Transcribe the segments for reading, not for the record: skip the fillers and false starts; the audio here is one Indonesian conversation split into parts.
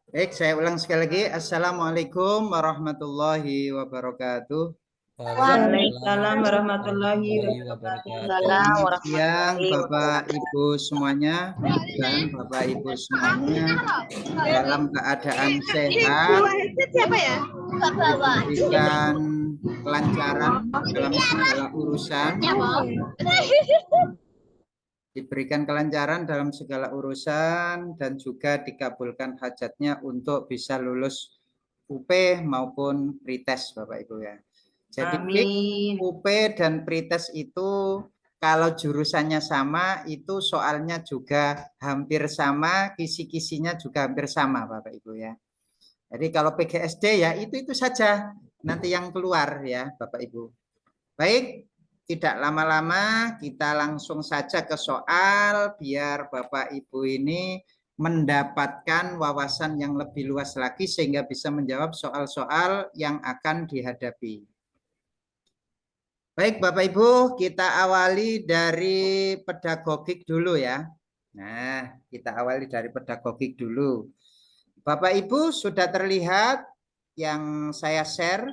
Baik, saya ulang sekali lagi. Assalamualaikum warahmatullahi wabarakatuh. Waalaikumsalam Waalaikumsalam warahmatullahi warahmatullahi wabarakatuh. wabarakatuh. Selamat siang, Warahmatullahi Bapak wabarakatuh. Ibu semuanya. Mudah-mudahan Bapak Ibu semuanya dalam keadaan sehat, Siapa ya? diberikan kelancaran dalam segala urusan, dan juga dikabulkan hajatnya untuk bisa lulus UP maupun pretest, Bapak Ibu ya. Jadi Amin. UP dan pretest itu kalau jurusannya sama, itu soalnya juga hampir sama, kisi-kisinya juga hampir sama, Bapak Ibu ya. Jadi kalau PGSD ya itu saja nanti yang keluar ya, Bapak Ibu. Baik, tidak lama-lama kita langsung saja ke soal biar Bapak Ibu ini mendapatkan wawasan yang lebih luas lagi sehingga bisa menjawab soal-soal yang akan dihadapi. Baik Bapak Ibu, kita awali dari pedagogik dulu ya. Nah, kita awali dari pedagogik dulu. Bapak Ibu sudah terlihat yang saya share?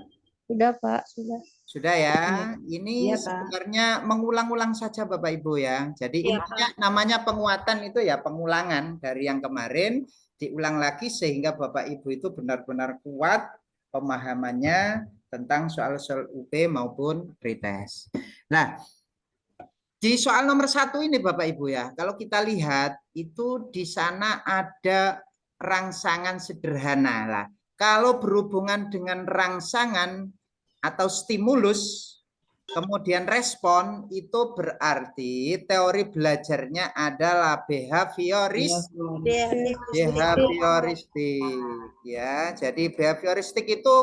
Sudah, Pak, sudah. Sudah ya. Iya. Ini Iya, Pak. sebenarnya mengulang-ulang saja Bapak Ibu ya. Jadi Iya, intinya namanya penguatan itu ya pengulangan dari yang kemarin diulang lagi sehingga Bapak Ibu itu benar-benar kuat pemahamannya tentang soal-soal UP maupun pretest. Nah, di soal nomor 1 ini Bapak Ibu ya, kalau kita lihat itu di sana ada rangsangan sederhana lah. Kalau berhubungan dengan rangsangan atau stimulus, kemudian respon, itu berarti teori belajarnya adalah behavioristik ya. Jadi behavioristik itu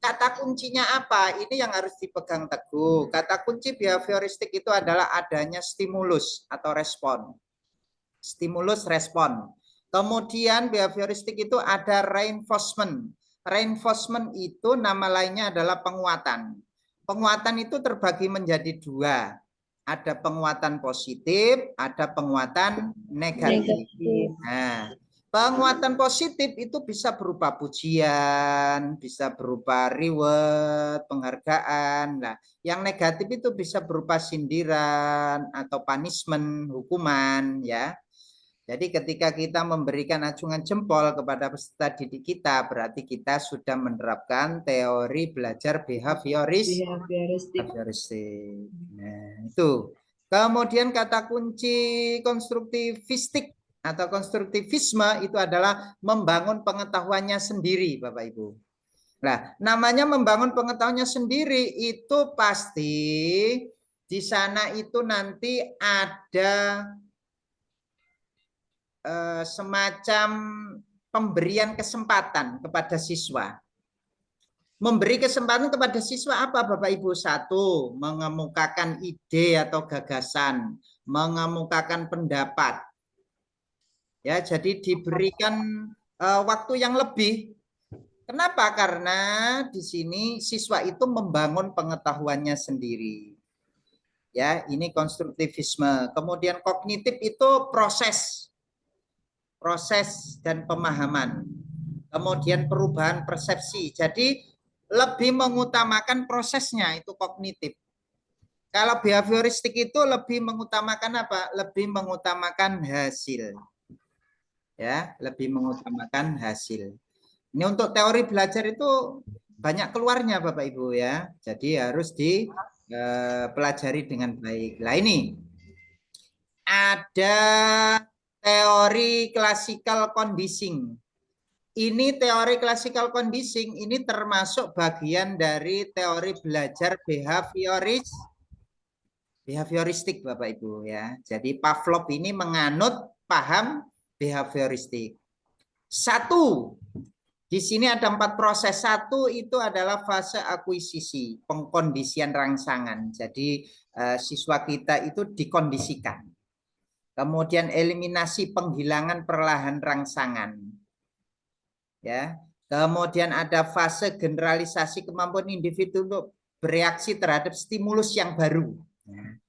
kata kuncinya apa? Ini yang harus dipegang teguh. Kata kunci behavioristik itu adalah adanya stimulus atau respon. Stimulus respon. Kemudian behavioristik itu ada reinforcement. Reinforcement itu nama lainnya adalah penguatan. Penguatan itu terbagi menjadi dua. Ada penguatan positif, ada penguatan negatif. Nah, penguatan positif itu bisa berupa pujian, bisa berupa reward, penghargaan. Nah, yang negatif itu bisa berupa sindiran atau punishment, hukuman ya. Jadi ketika kita memberikan acungan jempol kepada peserta didik kita, berarti kita sudah menerapkan teori belajar behavioristik. Nah, itu. Kemudian kata kunci konstruktivistik atau konstruktivisme itu adalah membangun pengetahuannya sendiri, Bapak Ibu. Nah, namanya membangun pengetahuannya sendiri itu pasti di sana itu nanti ada semacam pemberian kesempatan kepada siswa. Memberi kesempatan kepada siswa apa Bapak Ibu? Satu, mengemukakan ide atau gagasan, mengemukakan pendapat. Ya, jadi diberikan waktu yang lebih. Kenapa? Karena di sini siswa itu membangun pengetahuannya sendiri. Ya, ini konstruktivisme. Kemudian kognitif itu proses dan pemahaman. Kemudian perubahan persepsi. Jadi lebih mengutamakan prosesnya, itu kognitif. Kalau behavioristik itu lebih mengutamakan apa? Lebih mengutamakan hasil. Ya, lebih mengutamakan hasil. Ini untuk teori belajar itu banyak keluarnya Bapak Ibu ya. Jadi harus dipelajari dengan baik. Nah ini ada teori classical conditioning. Ini teori classical conditioning ini termasuk bagian dari teori belajar behavioristik Bapak Ibu ya. Jadi Pavlov ini menganut paham behavioristik. Satu, di sini ada 4 proses. Satu itu adalah fase akuisisi, pengkondisian rangsangan. Jadi siswa kita itu dikondisikan. Kemudian eliminasi penghilangan perlahan rangsangan. Ya. Kemudian ada fase generalisasi kemampuan individu untuk bereaksi terhadap stimulus yang baru. Nah,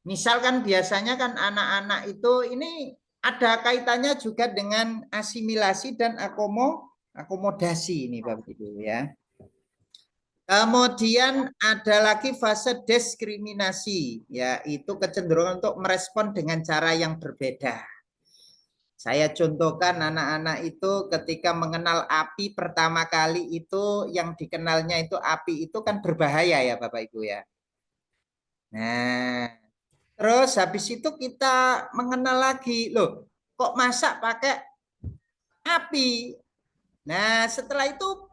misalkan biasanya kan anak-anak itu ini ada kaitannya juga dengan asimilasi dan akomodasi ini Bapak Ibu ya. Kemudian ada lagi fase diskriminasi, yaitu kecenderungan untuk merespon dengan cara yang berbeda. Saya contohkan anak-anak itu ketika mengenal api pertama kali itu yang dikenalnya itu api itu kan berbahaya ya Bapak Ibu ya. Nah, terus habis itu kita mengenal lagi, loh kok masak pakai api. Nah, setelah itu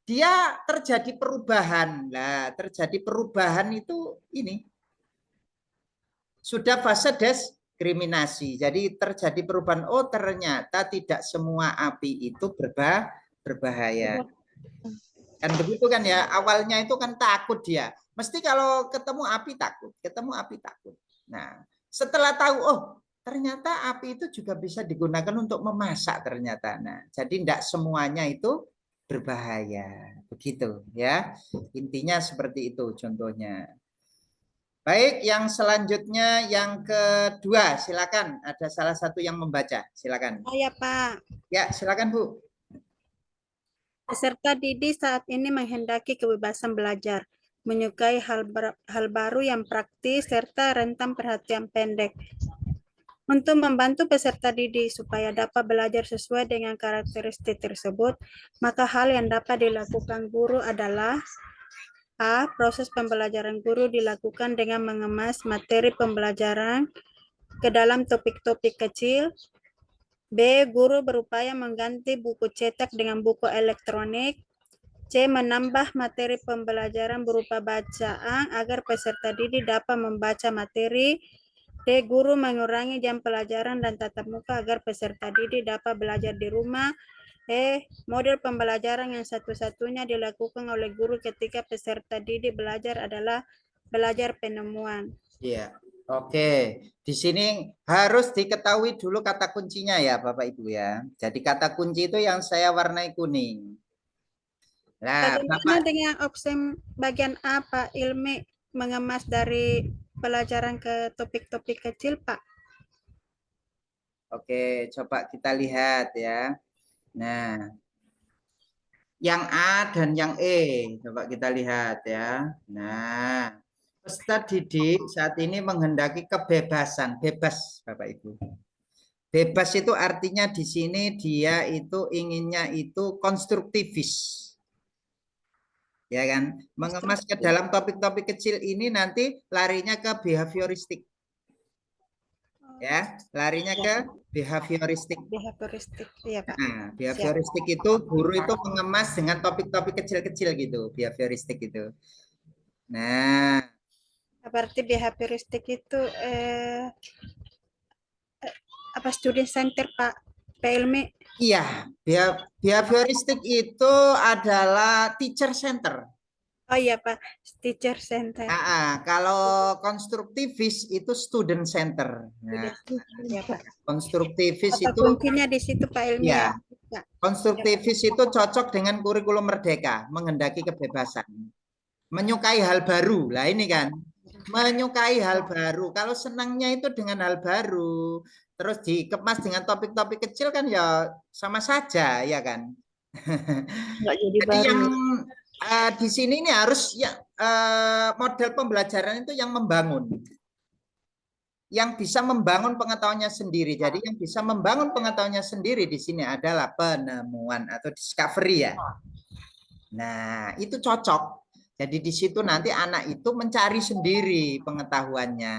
dia terjadi perubahan. Nah, terjadi perubahan itu ini sudah fase diskriminasi. Jadi terjadi perubahan. Oh, ternyata tidak semua api itu berbahaya. Kan begitu kan ya. Awalnya itu kan takut dia. Mesti kalau ketemu api takut, ketemu api takut. Nah, setelah tahu, oh ternyata api itu juga bisa digunakan untuk memasak ternyata. Nah, jadi tidak semuanya itu berbahaya. Begitu ya. Intinya seperti itu contohnya. Baik, yang selanjutnya yang kedua, silakan. Ada salah satu yang membaca, silakan. Oh ya Pak, Ya, silakan Bu. peserta didik saat ini menghendaki kebebasan belajar, menyukai hal baru yang praktis, serta rentan perhatian pendek. Untuk membantu peserta didik supaya dapat belajar sesuai dengan karakteristik tersebut, maka hal yang dapat dilakukan guru adalah A. Proses pembelajaran guru dilakukan dengan mengemas materi pembelajaran ke dalam topik-topik kecil. B. Guru berupaya mengganti buku cetak dengan buku elektronik. C. Menambah materi pembelajaran berupa bacaan agar peserta didik dapat membaca materi. D. Guru mengurangi jam pelajaran dan tatap muka agar peserta didik dapat belajar di rumah. Model pembelajaran yang satu-satunya dilakukan oleh guru ketika peserta didik belajar adalah belajar penemuan. Iya. Oke, di sini harus diketahui dulu kata kuncinya ya Bapak Ibu ya. Jadi kata kunci itu yang saya warnai kuning. Nah, Bagaimana Bapak, dengan opsi bagian A, Pak Ilmi, mengemas dari pelajaran ke topik-topik kecil, Pak? oke, coba kita lihat ya. Nah, yang A dan yang E, coba kita lihat ya. Nah, peserta didik saat ini menghendaki kebebasan, bebas Bapak Ibu. Bebas itu artinya di sini dia itu inginnya itu konstruktivis. Ya kan? Mengemas ke dalam topik-topik kecil ini nanti larinya ke behavioristik. Ya, larinya ke behavioristik. Behavioristik, iya Pak. Nah, behavioristik itu guru itu mengemas dengan topik-topik kecil-kecil gitu, behavioristik itu. Nah, Berarti behavioristik itu apa student center, Pak Ilmi? iya, behavioristik itu adalah teacher center. Oh iya Pak, teacher center. Kalau konstruktivis itu student center. Nah, Iya Pak. konstruktivis Kata itu kuncinya di situ Pak Ilmi ya, ya. konstruktivis itu cocok dengan kurikulum merdeka, menghendaki kebebasan. Menyukai hal baru. Lah ini kan, menyukai hal baru. Kalau senangnya itu dengan hal baru, terus dikemas dengan topik-topik kecil kan ya sama saja, ya kan? Nggak jadi Jadi baru. yang di sini ini harus ya model pembelajaran itu yang membangun. Yang bisa membangun pengetahuannya sendiri. Jadi yang bisa membangun pengetahuannya sendiri di sini adalah penemuan atau discovery ya. Nah, itu cocok. Jadi di situ nanti anak itu mencari sendiri pengetahuannya.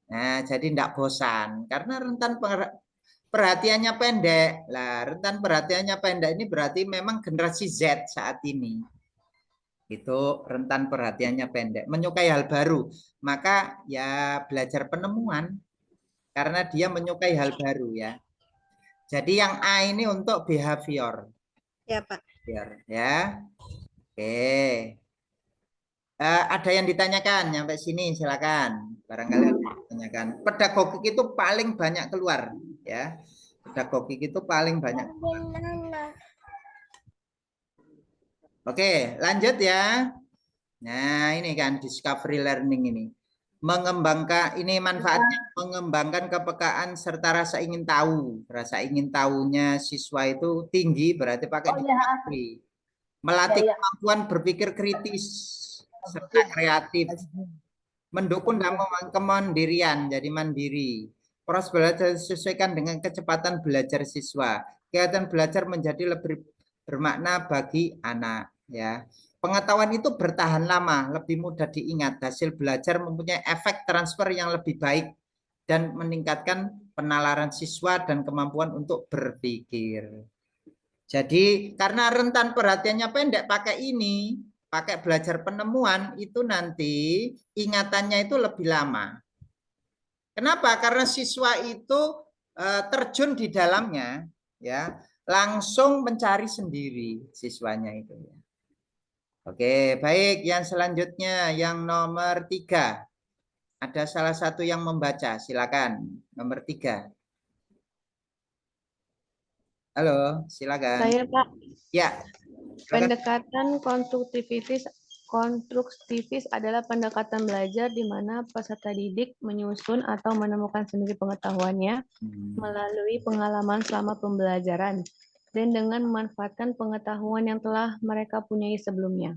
Nah, jadi tidak bosan karena rentan perhatiannya pendek. Lah, rentan perhatiannya pendek ini berarti memang generasi Z saat ini. Itu rentan perhatiannya pendek, menyukai hal baru. Maka ya belajar penemuan karena dia menyukai hal baru ya. Jadi yang A ini untuk behavior. Ya Pak. Ya. Oke. Ada yang ditanyakan sampai sini silakan. Barangkali ada yang ditanyakan. Pedagogik itu paling banyak keluar ya. Pedagogik itu paling banyak. Oke, lanjut ya. Nah, ini kan discovery learning ini. Mengembangkan, ini manfaatnya mengembangkan kepekaan serta rasa ingin tahu. Rasa ingin tahunya siswa itu tinggi, berarti pakai dikasih. Melatih kemampuan berpikir kritis serta kreatif. Mendukung dalam kemandirian, jadi mandiri. Proses belajar disesuaikan dengan kecepatan belajar siswa. Kegiatan belajar menjadi lebih bermakna bagi anak. Ya, pengetahuan itu bertahan lama, lebih mudah diingat. Hasil belajar mempunyai efek transfer yang lebih baik dan meningkatkan penalaran siswa dan kemampuan untuk berpikir. Jadi karena rentan perhatiannya pendek, pakai ini, pakai belajar penemuan, itu nanti ingatannya itu lebih lama. Kenapa? Karena siswa itu terjun di dalamnya, ya, langsung mencari sendiri siswanya itu. Oke, baik. Yang selanjutnya, yang nomor 3. Ada salah satu yang membaca, silakan. Nomor 3. Halo, silakan. Saya, Pak. Ya. Pendekatan konstruktivis adalah pendekatan belajar di mana peserta didik menyusun atau menemukan sendiri pengetahuannya melalui pengalaman selama pembelajaran dan dengan memanfaatkan pengetahuan yang telah mereka punyai sebelumnya.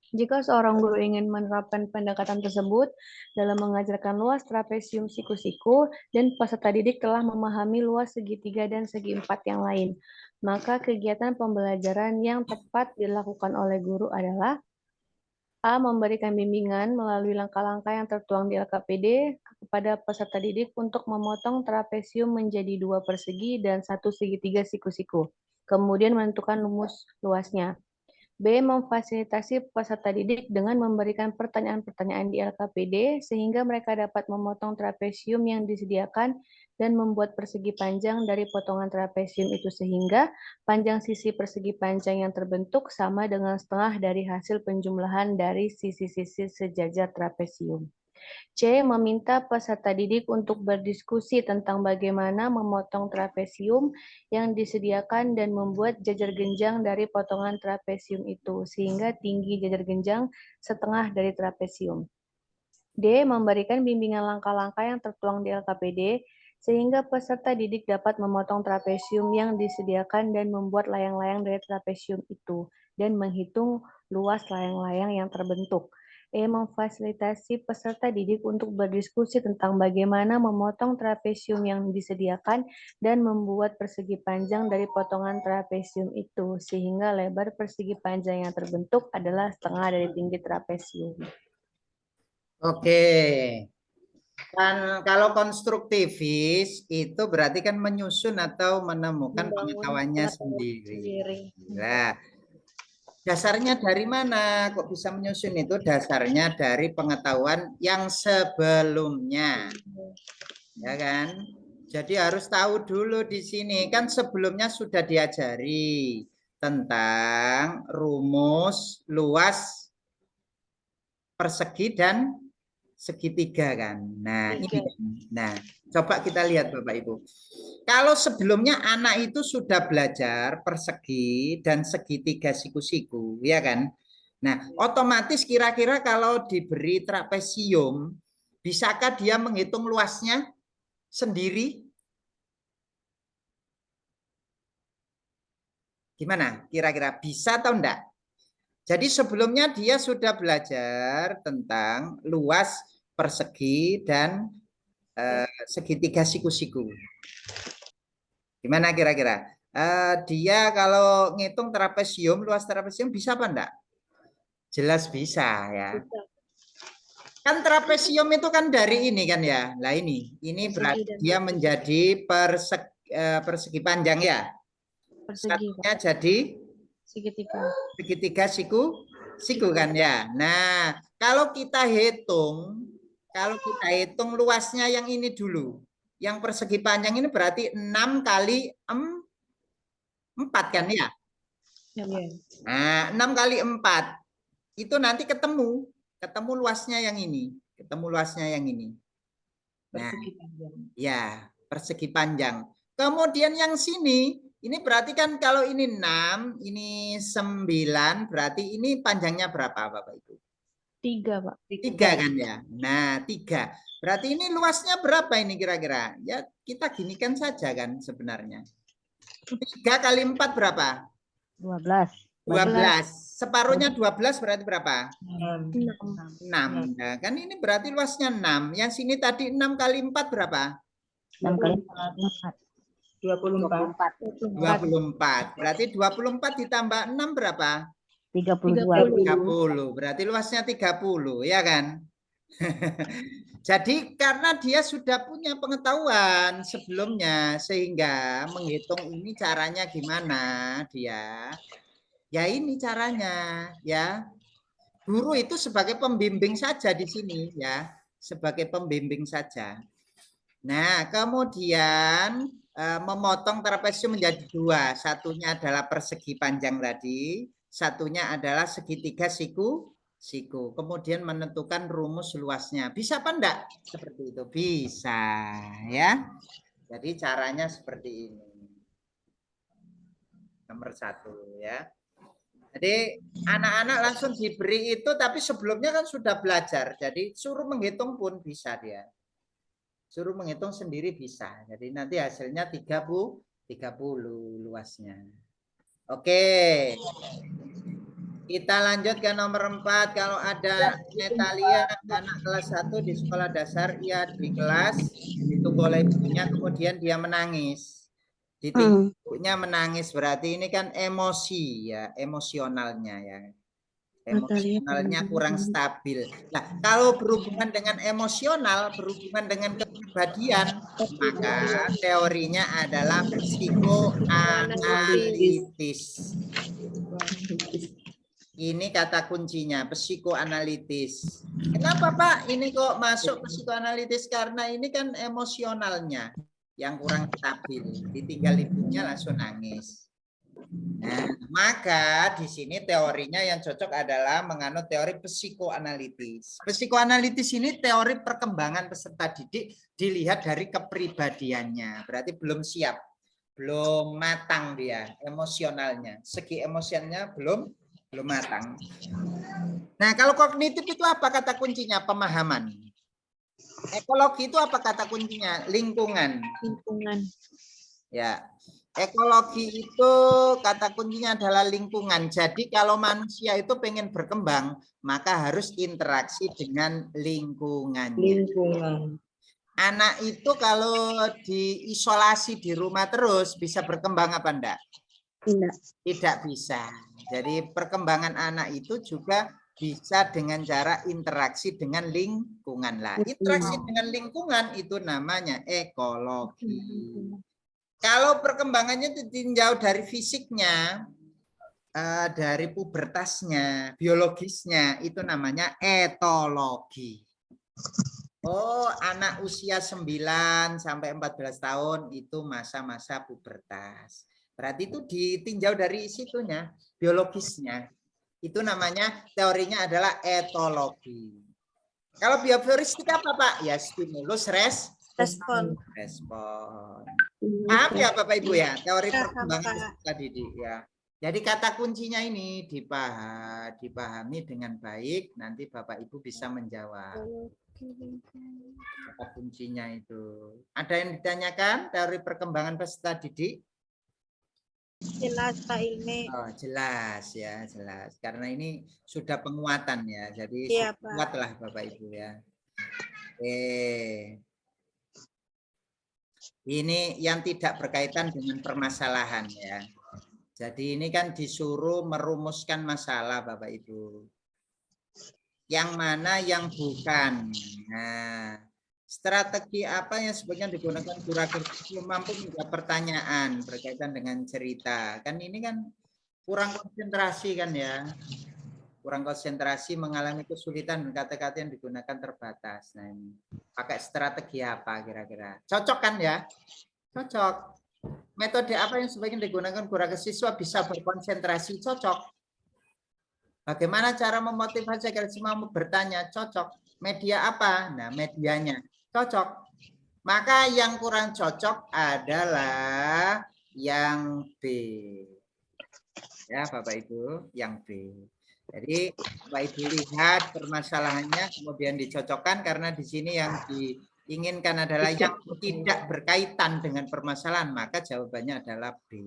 Jika seorang guru ingin menerapkan pendekatan tersebut dalam mengajarkan luas trapesium siku-siku dan peserta didik telah memahami luas segitiga dan segi empat yang lain, maka kegiatan pembelajaran yang tepat dilakukan oleh guru adalah A. Memberikan bimbingan melalui langkah-langkah yang tertuang di LKPD kepada peserta didik untuk memotong trapesium menjadi 2 persegi dan 1 segitiga siku-siku, kemudian menentukan rumus luasnya. B. Memfasilitasi peserta didik dengan memberikan pertanyaan-pertanyaan di LKPD sehingga mereka dapat memotong trapesium yang disediakan dan membuat persegi panjang dari potongan trapesium itu sehingga panjang sisi persegi panjang yang terbentuk sama dengan setengah dari hasil penjumlahan dari sisi-sisi sejajar trapesium. C. Meminta peserta didik untuk berdiskusi tentang bagaimana memotong trapesium yang disediakan dan membuat jajar genjang dari potongan trapesium itu, sehingga tinggi jajar genjang setengah dari trapesium. D. Memberikan bimbingan langkah-langkah yang tertuang di LKPD, sehingga peserta didik dapat memotong trapesium yang disediakan dan membuat layang-layang dari trapesium itu, dan menghitung luas layang-layang yang terbentuk. E. Memfasilitasi peserta didik untuk berdiskusi tentang bagaimana memotong trapesium yang disediakan dan membuat persegi panjang dari potongan trapesium itu, sehingga lebar persegi panjang yang terbentuk adalah setengah dari tinggi trapesium. Oke. Dan kalau konstruktivis itu berarti kan menyusun atau menemukan pengetahuannya sendiri. Nah, dasarnya dari mana kok bisa menyusun itu? Dasarnya dari pengetahuan yang sebelumnya. Ya kan? Jadi harus tahu dulu di sini kan sebelumnya sudah diajari tentang rumus luas persegi dan segitiga kan. Nah, ini. Nah, coba kita lihat Bapak Ibu. Kalau sebelumnya anak itu sudah belajar persegi dan segitiga siku-siku, ya kan? Nah, otomatis kira-kira kalau diberi trapesium, bisakah dia menghitung luasnya sendiri? Gimana? Kira-kira bisa atau enggak? Jadi sebelumnya dia sudah belajar tentang luas persegi dan segitiga siku-siku. Gimana kira-kira? Dia kalau ngitung trapesium, luas trapesium bisa apa enggak? Jelas bisa ya. Kan trapesium itu kan dari ini kan ya. Nah ini berarti dia menjadi persegi panjang ya. Satunya jadi segitiga siku kan ya. Nah, kalau kita hitung luasnya yang ini dulu. Yang persegi panjang ini berarti 6 kali 4 kan ya? Nah, 6 kali 4 itu nanti ketemu luasnya yang ini. Nah, ya, persegi panjang. Kemudian yang sini, ini berarti kan kalau ini 6, ini 9, berarti ini panjangnya berapa Bapak Ibu? 3, Pak. 3 kan ya. Nah, 3. Berarti ini luasnya berapa ini kira-kira? Ya, kita ginikan saja kan sebenarnya. 3 kali 4 berapa? 12. 12. Separuhnya 12 berarti berapa? 6. 6. Nah, kan ini berarti luasnya 6. Yang sini tadi 6 kali 4 berapa? 6 kali 4. 24. 24. Berarti 24 ditambah 6 berapa? 32. 30. Berarti luasnya 30, ya kan? Jadi karena dia sudah punya pengetahuan sebelumnya sehingga menghitung ini caranya gimana dia. Ya ini caranya ya. Guru itu sebagai pembimbing saja di sini ya, sebagai pembimbing saja. Nah, kemudian memotong trapesium menjadi 2. Satunya adalah persegi panjang tadi, satunya adalah segitiga siku. Kemudian menentukan rumus luasnya. Bisa apa enggak? Seperti itu. Bisa ya. Jadi caranya seperti ini. Nomor 1 ya. Jadi anak-anak langsung diberi itu, tapi sebelumnya kan sudah belajar. Jadi suruh menghitung pun bisa dia. Suruh menghitung sendiri bisa. Jadi nanti hasilnya 30 luasnya. Oke. Kita lanjut ke nomor 4. Kalau ada Natalia, anak kelas 1 di sekolah dasar, ia di kelas, ditunggu oleh ibunya, kemudian dia menangis. Ditinggal ibunya menangis, berarti ini kan emosi ya, emosionalnya ya. Emosionalnya kurang stabil. Nah, kalau berhubungan dengan emosional, berhubungan dengan kepribadian, maka teorinya adalah psikoanalitis. Ini kata kuncinya, psikoanalitis. Kenapa Pak ini kok masuk psikoanalitis? Karena ini kan emosionalnya yang kurang stabil. Ditinggal ibunya langsung nangis. Nah, maka di sini teorinya yang cocok adalah menganut teori psikoanalitis. Psikoanalitis ini teori perkembangan peserta didik dilihat dari kepribadiannya. Berarti belum siap, belum matang dia emosionalnya. Segi emosiannya belum matang. Nah, kalau kognitif itu apa kata kuncinya? Pemahaman. Ekologi itu apa kata kuncinya? Lingkungan. Ya. Ekologi itu kata kuncinya adalah lingkungan. Jadi kalau manusia itu pengen berkembang, maka harus interaksi dengan lingkungannya. Anak itu kalau diisolasi di rumah terus bisa berkembang apa enggak? Tidak bisa. Jadi perkembangan anak itu juga bisa dengan cara interaksi dengan lingkungan lah. Interaksi dengan lingkungan itu namanya ekologi. Kalau perkembangannya ditinjau dari fisiknya, dari pubertasnya, biologisnya, itu namanya etologi. Oh, anak usia 9 sampai 14 tahun itu masa-masa pubertas. Berarti itu ditinjau dari situnya, biologisnya. Itu namanya teorinya adalah etologi. Kalau behavioristik apa Pak? Ya stimulus respon. Paham ya Bapak Ibu ya, teori perkembangan peserta didik ya. Jadi kata kuncinya ini dipahami dengan baik, nanti Bapak Ibu bisa menjawab. Kata kuncinya itu. Ada yang ditanyakan teori perkembangan peserta didik? Jelas Pak Ilmi. Oh, jelas ya, jelas. Karena ini sudah penguatan ya, jadi Iya, kuatlah Bapak Ibu ya. Ini yang tidak berkaitan dengan permasalahan ya. Jadi ini kan disuruh merumuskan masalah Bapak Ibu. Yang mana yang bukan. Nah, strategi apa yang sebaiknya digunakan guru belum mampu menjawab pertanyaan berkaitan dengan cerita. Kan ini kan kurang konsentrasi kan ya. Kurang konsentrasi, mengalami kesulitan dan kata-kata yang digunakan terbatas. Nah, ini pakai strategi apa kira-kira? Cocok kan ya? Cocok. Metode apa yang sebaiknya digunakan guru siswa bisa berkonsentrasi? Cocok. Bagaimana cara memotivasi agar semua mau bertanya? Cocok. Media apa? Nah, medianya cocok. Maka yang kurang cocok adalah yang B. Ya, Bapak Ibu, yang B. Jadi Bapak Ibu lihat permasalahannya kemudian dicocokkan karena di sini yang diinginkan adalah yang tidak berkaitan dengan permasalahan, maka jawabannya adalah B.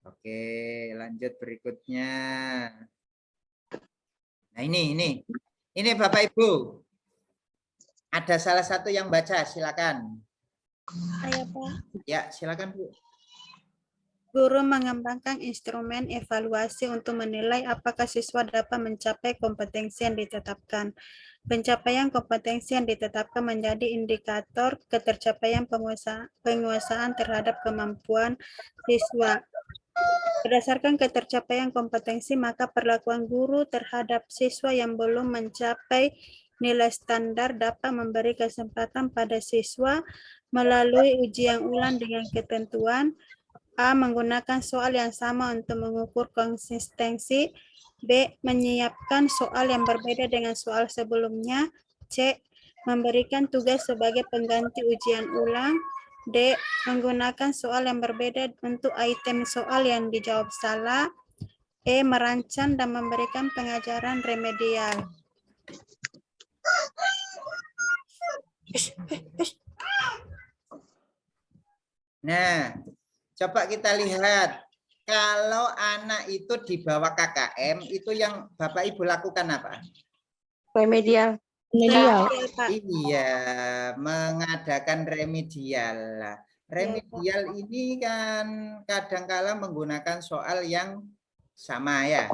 Oke, lanjut berikutnya. Nah, ini Bapak Ibu. Ada salah satu yang baca, silakan. Saya, Pak. Ya, silakan Bu. Guru mengembangkan instrumen evaluasi untuk menilai apakah siswa dapat mencapai kompetensi yang ditetapkan. Pencapaian kompetensi yang ditetapkan menjadi indikator ketercapaian penguasaan terhadap kemampuan siswa. Berdasarkan ketercapaian kompetensi, maka perlakuan guru terhadap siswa yang belum mencapai nilai standar dapat memberi kesempatan pada siswa melalui ujian ulang dengan ketentuan A. Menggunakan soal yang sama untuk mengukur konsistensi. B. Menyiapkan soal yang berbeda dengan soal sebelumnya. C. Memberikan tugas sebagai pengganti ujian ulang. D. Menggunakan soal yang berbeda untuk item soal yang dijawab salah. E. Merancang dan memberikan pengajaran remedial. Nah, coba kita lihat. Kalau anak itu di bawah KKM, itu yang Bapak Ibu lakukan apa? Remedial. Iya, mengadakan remedial. Remedial ini kan kadangkala menggunakan soal yang sama ya.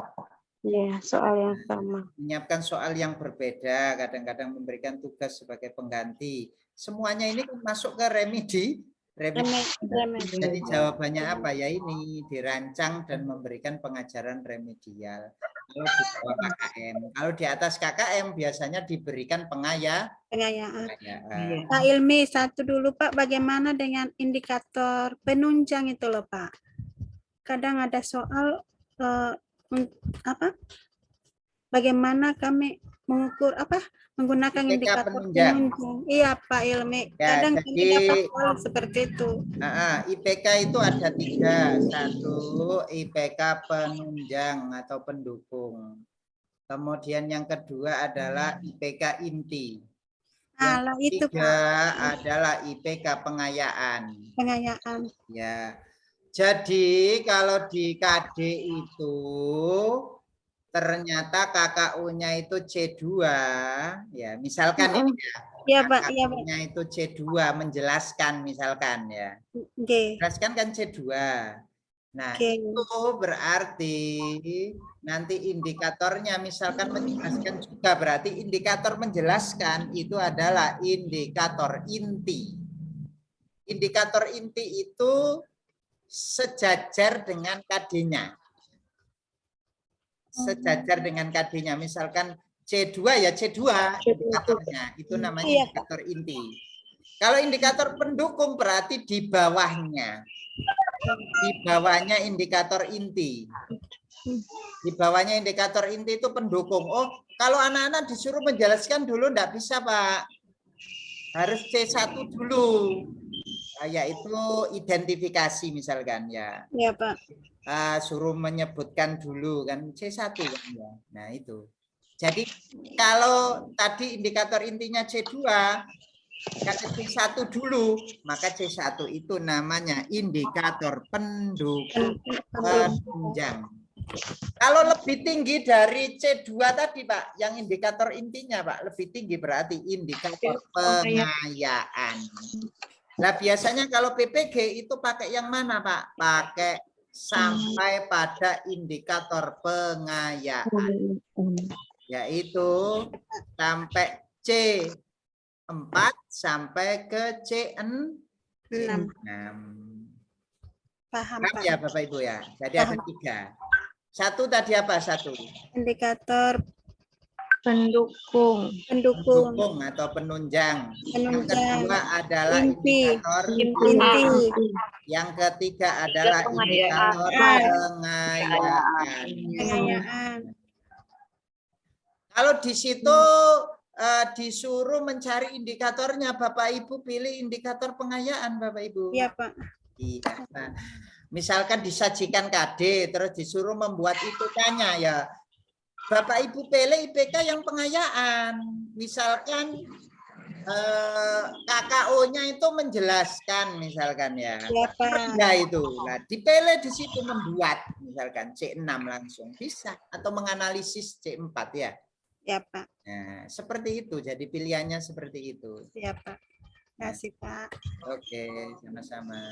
Iya, soal yang sama. Menyiapkan soal yang berbeda, kadang-kadang memberikan tugas sebagai pengganti. Semuanya ini kan masuk ke remedi. Jadi jawabannya apa ya, ini dirancang dan memberikan pengajaran remedial. Kalau di bawah KKM, kalau di atas KKM biasanya diberikan Pengayaan. Pak Ilmi, satu dulu Pak, bagaimana dengan indikator penunjang itu loh Pak? Kadang ada soal bagaimana kami mengukur menggunakan IPK indikator penunjang. Iya Pak Ilmi, Ya, kadang jadi, kami dapat soal seperti itu. IPK itu ada 3. 1, IPK penunjang atau pendukung. Kemudian yang kedua adalah IPK inti. Yang ketiga adalah IPK pengayaan. Ya. Jadi kalau di KD itu ternyata KKU-nya itu C2, ya misalkan ini ya, KKU-nya itu C2 menjelaskan misalkan ya. Menjelaskan kan C2. Nah, itu berarti nanti indikatornya misalkan menjelaskan juga, berarti indikator menjelaskan itu adalah indikator inti. Indikator inti itu sejajar dengan KD-nya. Sejajar dengan KD-nya. Misalkan C2 ya C2 indikatornya. Itu namanya indikator inti. Kalau indikator pendukung berarti di bawahnya. Di bawahnya indikator inti. Di bawahnya indikator inti itu pendukung. Oh, kalau anak-anak disuruh menjelaskan dulu enggak bisa, Pak. Harus C1 dulu. Yaitu identifikasi misalkan ya. Iya, Pak. Suruh menyebutkan dulu kan C1 kan ya. Nah, itu. Jadi kalau tadi indikator intinya C2, kata C1 dulu, maka C1 itu namanya indikator pendukung penunjang. Kalau lebih tinggi dari C2 tadi, Pak, yang indikator intinya, Pak, lebih tinggi berarti indikator pengayaan. Nah, biasanya kalau PPG itu pakai yang mana, Pak? Pakai sampai pada indikator pengayaan. Yaitu sampai C4 sampai ke C6. Paham ya, Bapak Ibu ya? Jadi ada 3. 1 tadi apa? 1. Indikator pendukung atau penunjang. Yang kedua adalah indikator inti. Yang ketiga adalah indikator pengayaan. Kalau di situ disuruh mencari indikatornya, Bapak Ibu pilih indikator pengayaan, Bapak Ibu. Iya, Pak. Iya. Nah, Misalkan disajikan KD, terus disuruh membuat IPK-nya ya. Bapak Ibu pilih IPK yang pengayaan. Misalkan KKO-nya itu menjelaskan misalkan ya. Ya, Pak. Nah itu. Nah, dipilih di situ membuat misalkan C6 langsung bisa atau menganalisis C4 ya. Ya, Pak. Nah, seperti itu. Jadi pilihannya seperti itu. Ya, Pak. Terima kasih, Pak. Oke, sama-sama.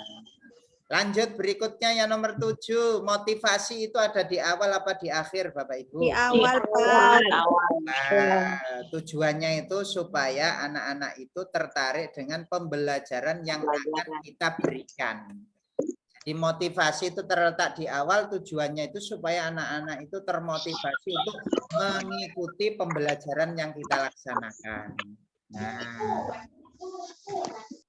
Lanjut berikutnya yang nomor 7. Motivasi itu ada di awal apa di akhir Bapak Ibu? Di awal, Pak. Nah, tujuannya itu supaya anak-anak itu tertarik dengan pembelajaran yang akan kita berikan. Jadi motivasi itu terletak di awal, tujuannya itu supaya anak-anak itu termotivasi untuk mengikuti pembelajaran yang kita laksanakan. Nah,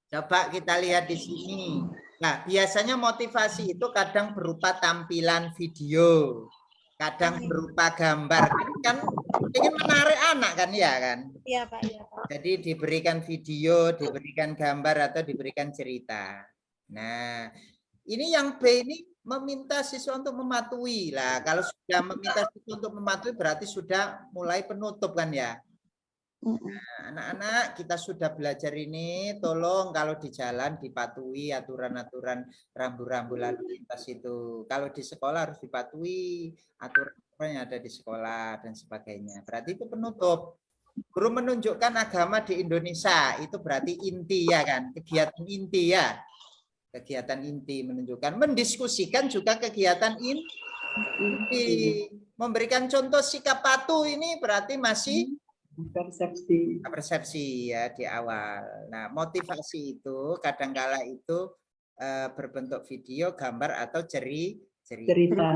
coba kita lihat di sini. Nah, biasanya motivasi itu kadang berupa tampilan video, kadang berupa gambar. Kan ingin menarik anak kan ya kan? Iya, Pak. Iya, Pak. Jadi diberikan video, diberikan gambar atau diberikan cerita. Nah, ini yang B ini meminta siswa untuk mematuhi. Lah, kalau sudah meminta siswa untuk mematuhi berarti sudah mulai penutup kan ya? Nah, anak-anak kita sudah belajar ini, tolong kalau di jalan dipatuhi aturan-aturan rambu-rambu lalu lintas itu. Kalau di sekolah harus dipatuhi aturan yang ada di sekolah dan sebagainya. Berarti itu penutup. Guru menunjukkan agama di Indonesia, itu berarti inti ya kan, kegiatan inti ya. Kegiatan inti menunjukkan, mendiskusikan juga kegiatan inti. Memberikan contoh sikap patuh ini berarti masih persepsi ya di awal. Nah, motivasi itu kadangkala itu berbentuk video, gambar atau cerita.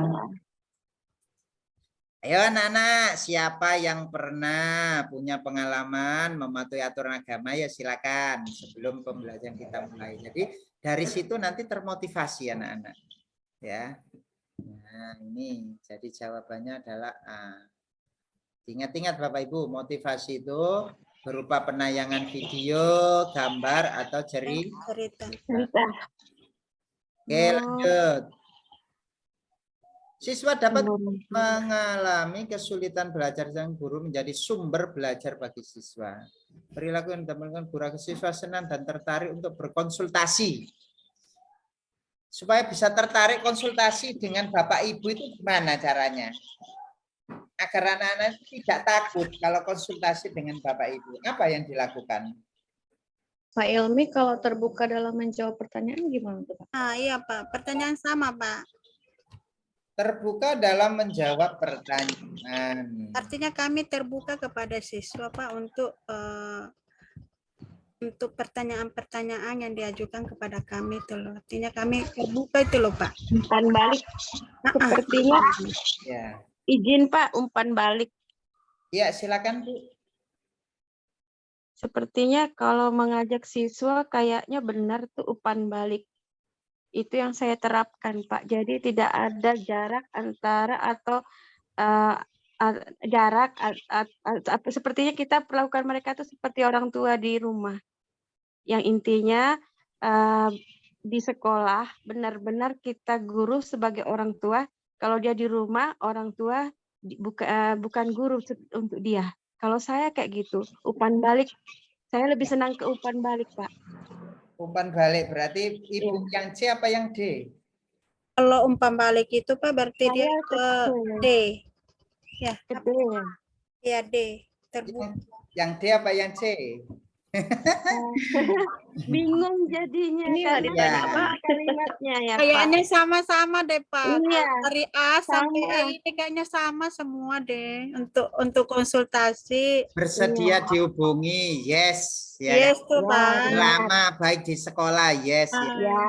Ayo anak-anak, siapa yang pernah punya pengalaman mematuhi aturan agama ya silakan sebelum pembelajaran kita mulai. Jadi dari situ nanti termotivasi anak-anak. Ya. Nah, ini jadi jawabannya adalah A. Ingat-ingat Bapak Ibu, motivasi itu berupa penayangan video, gambar, atau cerita. Oke, lanjut. Siswa dapat mengalami kesulitan belajar sang guru menjadi sumber belajar bagi siswa. Perilaku yang ditemukan guru siswa senang dan tertarik untuk berkonsultasi. Supaya bisa tertarik konsultasi dengan Bapak Ibu itu gimana caranya? Agar anak-anak tidak takut kalau konsultasi dengan Bapak Ibu. Apa yang dilakukan? Pak Ilmi, kalau terbuka dalam menjawab pertanyaan gimana tuh, Pak? Ah, iya, Pak. Pertanyaan sama, Pak. Terbuka dalam menjawab pertanyaan. Artinya kami terbuka kepada siswa, Pak, untuk pertanyaan-pertanyaan yang diajukan kepada kami itu loh. Artinya kami terbuka itu loh, Pak. Umpan balik. Sepertinya Ya. izin Pak, umpan balik. Ya, silakan Bu. Sepertinya kalau mengajak siswa kayaknya benar tuh umpan balik. Itu yang saya terapkan Pak. Jadi tidak ada jarak antara atau jarak sepertinya kita perlakukan mereka tuh seperti orang tua di rumah. Yang intinya di sekolah benar-benar kita guru sebagai orang tua. Kalau dia di rumah orang tua bukan guru untuk dia. Kalau saya kayak gitu, umpan balik. Saya lebih senang ke umpan balik, Pak. Umpan balik berarti Ibu yang C apa yang D? Kalau umpan balik itu Pak berarti dia ke D. Ya. Ke D. Ya D. Terbuka. Yang D apa yang C? Bingung jadinya kalau ditanya apa kalimatnya ya Pak. Kayaknya sama-sama deh Pak. Iya. Dari A sampai E ini kayaknya sama semua deh untuk konsultasi. Bersedia dihubungi, yes. Ya, Yes tuh Pak. lama baik di sekolah, yes. Ya. Ya.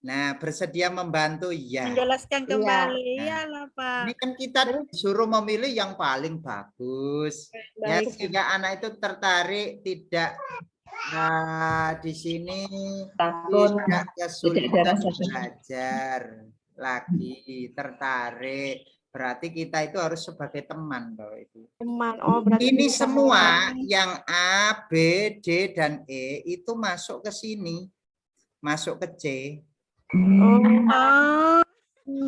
Nah, bersedia membantu, ya. Menjelaskan kembali, iyalah Pak. Ini kan kita disuruh memilih yang paling bagus. Ya, sehingga anak itu tertarik, tidak di sini tidak kesulitan belajar lagi, tertarik. Berarti kita itu harus sebagai teman, Bapak Ibu. Teman. Oh, berarti Ini semua yang A, B, D, dan E itu masuk ke sini, masuk ke C. Oh,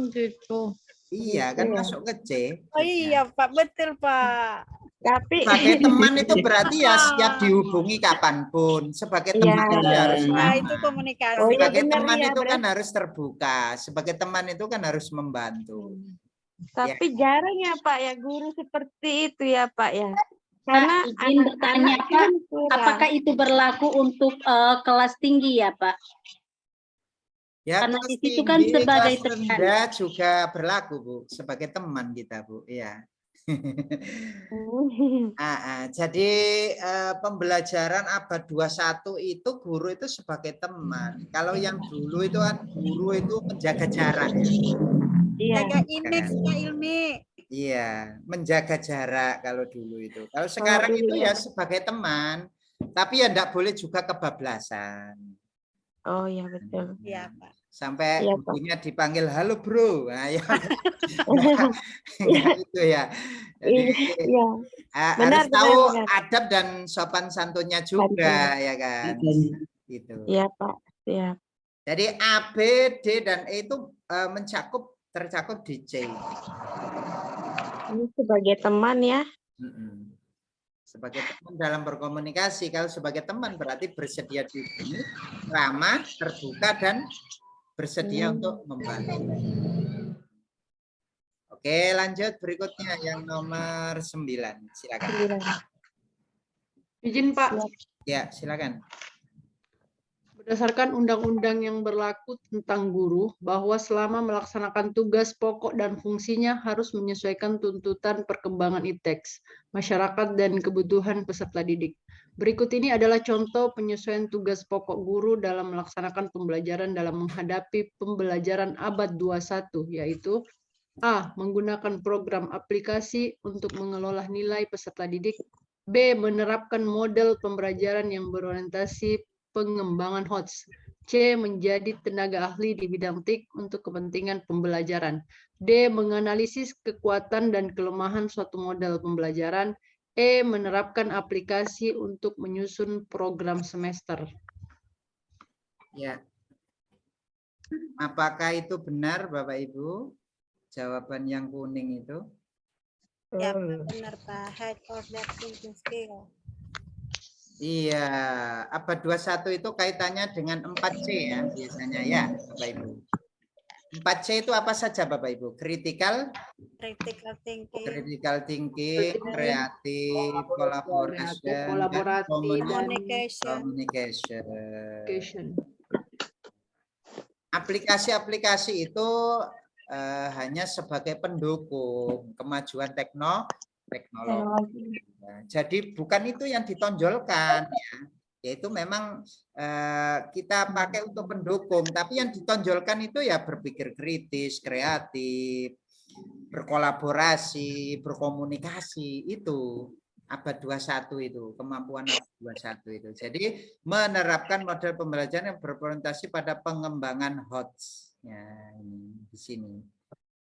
Gitu. Iya, kan Iya. masuk ke C. oh iya Pak, betul Pak. Tapi Sebagai teman itu berarti ya siap dihubungi kapanpun. Sebagai Iya. teman itu harus Iya, ramah. itu komunikasi. Oh iya Sebagai benar teman ya, itu kan berarti. harus terbuka. Sebagai teman itu kan harus membantu. Tapi jarang ya Pak ya guru seperti itu ya Pak ya. Karena izin bertanya, anak-anak Pak, kan kurang. apakah itu berlaku untuk kelas tinggi ya, Pak? Ya, Karena kelas di situ kan tinggi, sebagai kelas rendah juga berlaku, Bu. Sebagai teman kita, Bu. Iya. Jadi pembelajaran abad 21 itu guru itu sebagai teman. Kalau yang dulu itu kan guru itu menjaga jarak ya. Iya. Jaga image Kak Ilmi. Iya, menjaga jarak kalau dulu itu. Kalau sekarang dulu itu ya. ya sebagai teman, tapi ya enggak boleh juga kebablasan. Oh iya betul. Iya Pak. Sampai Iya, Pak. gurunya dipanggil halo bro. Nah, ya, enggak itu ya. Jadi Iya. harus tahu benar. adab dan sopan santunnya juga ya kan. Gitu. Iya Pak. Iya. Jadi A, B, D dan E itu tercakup di C. Ini sebagai teman ya. Sebagai teman dalam berkomunikasi. Kalau sebagai teman berarti bersedia dihubungi, ramah, terbuka dan bersedia untuk membantu. Oke, lanjut berikutnya yang nomor 9. Silakan. Izin Pak, Ya, silakan. berdasarkan undang-undang yang berlaku tentang guru, bahwa selama melaksanakan tugas pokok dan fungsinya harus menyesuaikan tuntutan perkembangan ITEX, masyarakat, dan kebutuhan peserta didik. Berikut ini adalah contoh penyesuaian tugas pokok guru dalam melaksanakan pembelajaran dalam menghadapi pembelajaran abad 21, yaitu A. Menggunakan program aplikasi untuk mengelola nilai peserta didik. B. Menerapkan model pembelajaran yang berorientasi pengembangan HOTS. C. Menjadi tenaga ahli di bidang TIK untuk kepentingan pembelajaran. D. Menganalisis kekuatan dan kelemahan suatu model pembelajaran. E. Menerapkan aplikasi untuk menyusun program semester. Ya. Apakah itu benar Bapak Ibu? Jawaban yang kuning itu? Ya Pak, benar Pak. High order thinking skill. Iya, abad 21 itu kaitannya dengan 4C ya biasanya ya Bapak Ibu. 4C itu apa saja Bapak Ibu? Critical thinking, kreatif, Kolaboratif, dan communication. Aplikasi-aplikasi itu hanya sebagai pendukung kemajuan teknologi. Jadi bukan itu yang ditonjolkan ya. Yaitu memang kita pakai untuk pendukung, tapi yang ditonjolkan itu ya berpikir kritis, kreatif, berkolaborasi, berkomunikasi, itu abad 21 itu, kemampuan abad 21 itu. Jadi menerapkan model pembelajaran yang berorientasi pada pengembangan HOTS. Ya, ini di sini.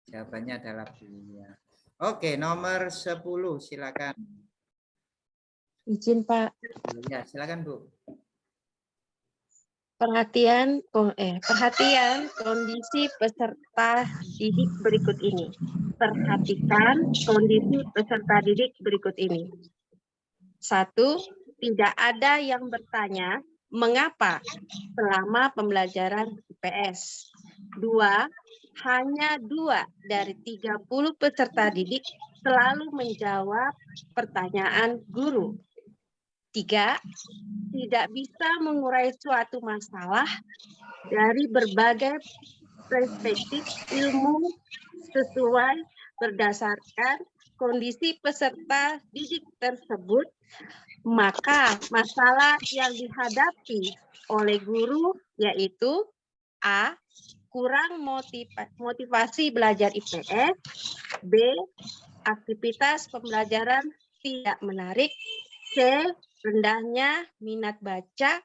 Jawabannya adalah B ya. Oke, nomor 10 silakan. Izin Pak. Ya, silakan Bu. Perhatian kondisi peserta didik berikut ini. Perhatikan kondisi peserta didik berikut ini. 1. Tidak ada yang bertanya mengapa selama pembelajaran IPS. 2. Hanya 2 dari 30 peserta didik selalu menjawab pertanyaan guru. 3. Tidak bisa mengurai suatu masalah dari berbagai perspektif ilmu sesuai berdasarkan kondisi peserta didik tersebut, maka masalah yang dihadapi oleh guru yaitu A. Kurang motivasi belajar IPS, B. Aktivitas pembelajaran tidak menarik, C. Rendahnya minat baca,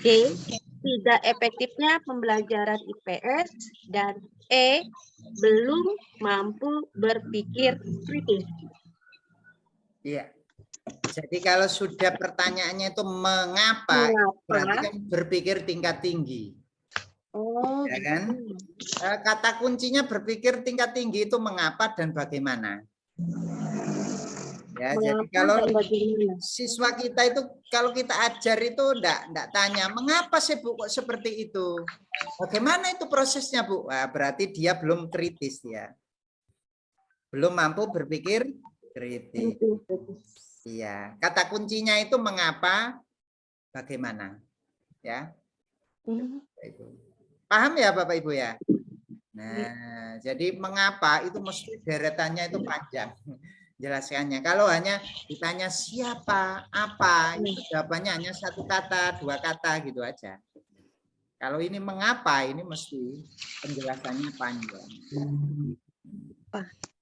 D. Tidak efektifnya pembelajaran IPS, dan E. Belum mampu berpikir kritis. Iya. Jadi kalau sudah pertanyaannya itu mengapa? Berarti kan berpikir tingkat tinggi. Oh, Ya kan? gitu. Kata kuncinya berpikir tingkat tinggi itu mengapa dan bagaimana. Ya, jadi Mengapa kalau dan bagaimana? siswa kita itu kalau kita ajar itu enggak tanya mengapa sih Bu kok seperti itu. Bagaimana itu prosesnya Bu? Nah, berarti dia belum kritis ya. Belum mampu berpikir kritis. Iya, kata kuncinya itu mengapa, bagaimana, ya. Paham ya Bapak Ibu ya? Nah, jadi mengapa itu mesti deretannya itu panjang jelaskannya. Kalau hanya ditanya siapa, apa, itu jawabannya hanya satu kata, dua kata gitu aja. Kalau ini mengapa, ini mesti penjelasannya panjang.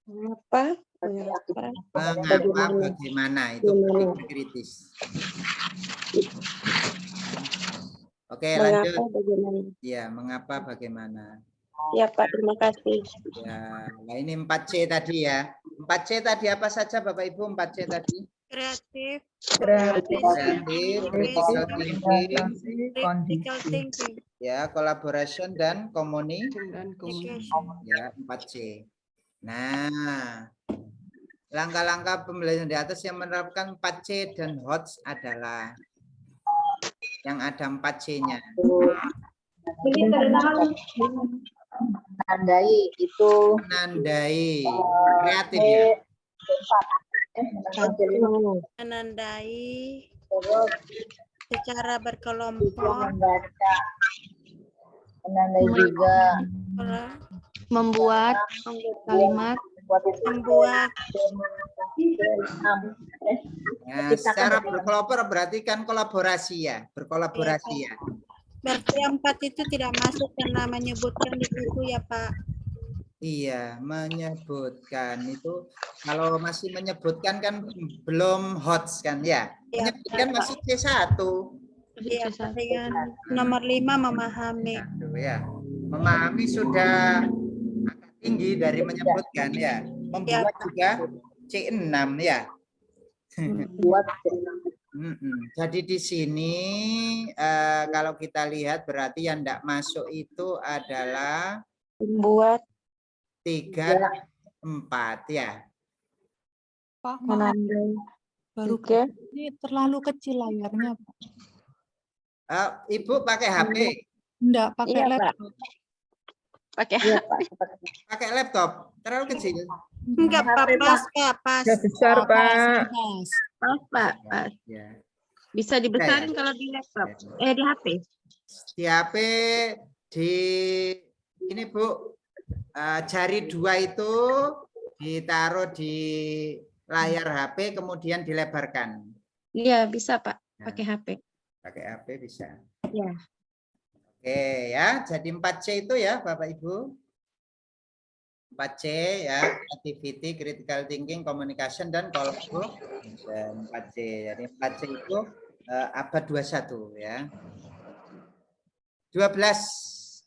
Mengapa? Mengapa, bagaimana itu berpikir kritis. Oke, lanjut. Mengapa bagaimana? Ya, mengapa, bagaimana. Ya Pak, terima kasih. Ya, nah ini 4C tadi ya. 4C tadi apa saja Bapak Ibu 4C tadi? Kreatif, Kreatif, critical thinking, critical thinking, ya, collaboration dan Dan communication. ya, 4C. Nah, langkah-langkah pembelajaran di atas yang menerapkan 4C dan HOTS adalah yang ada 4C-nya. Menandai itu Menandai, kreatif ya. Menandai secara berkelompok, membaca, menandai juga Membuat kalimat, membuat Nah, secara berkelompok berarti kan kolaborasi ya, berkolaborasi ya. berarti 4 itu tidak masuk karena menyebutkan di buku ya Pak. Iya, menyebutkan itu kalau masih menyebutkan kan belum HOTS kan ya. Ya, Menyebutkan masih C1. Iya, dengan nomor 5 memahami. Satu, ya. Memahami sudah angka tinggi dari menyebutkan ya. Membuat juga C6 ya. buat Jadi di sini kalau kita lihat berarti yang tidak masuk itu adalah Membuat 3, 4 ya. Pak, maaf, menandai. baru Oke. ini terlalu kecil layarnya, Pak. Ibu pakai HP, Enggak, pakai Iya, Pak. laptop. Pakai Iya, Pak. pakai laptop, terlalu kecil. Enggak Pak, pas Pak, pas. besar Pak. Pas. Pas, Pak. Pas. Ya. Bisa dibesarin kalau di laptop. Di HP. Di HP di ini Bu, jari 2 itu ditaruh di layar HP kemudian dilebarkan. Iya, bisa, Pak. Nah, Pakai HP. pakai HP bisa. Iya. Oke ya, jadi 4C itu ya Bapak Ibu. 4C ya, activity, critical thinking, communication, dan collaboration. 4C. Jadi 4C itu abad 21 ya. 12.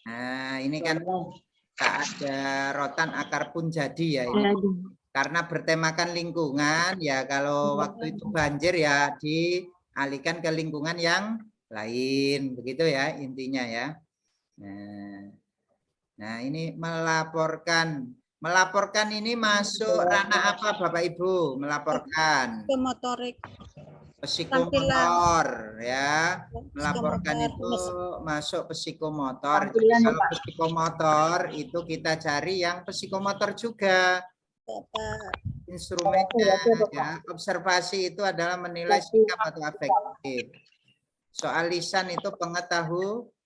Nah, ini kan tak ada rotan akar pun jadi ya ini. Karena bertemakan lingkungan ya, kalau waktu itu banjir ya dialihkan ke lingkungan yang lain, begitu ya intinya ya. Nah ini melaporkan. Melaporkan ini masuk ranah apa Bapak Ibu? Melaporkan. Motorik. Psikomotor ya. Melaporkan itu masuk psikomotor. Jadi kalau psikomotor itu kita cari yang psikomotor juga. Instrumennya ya. Observasi itu adalah menilai sikap atau afektif. Soal lisan itu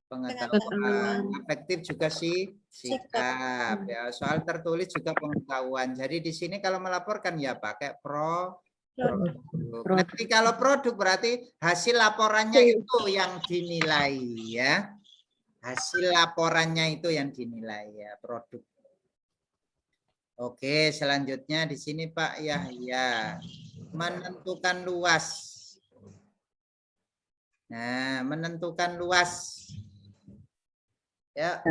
pengetahuan, afektif juga sih sikap ya. Soal tertulis juga pengetahuan. Jadi di sini kalau melaporkan ya pakai produk. Nanti kalau produk berarti hasil laporannya itu yang dinilai ya. Hasil laporannya itu yang dinilai ya, produk. Oke, selanjutnya di sini Pak Yahya, menentukan luas. Nah, menentukan luas. Ya,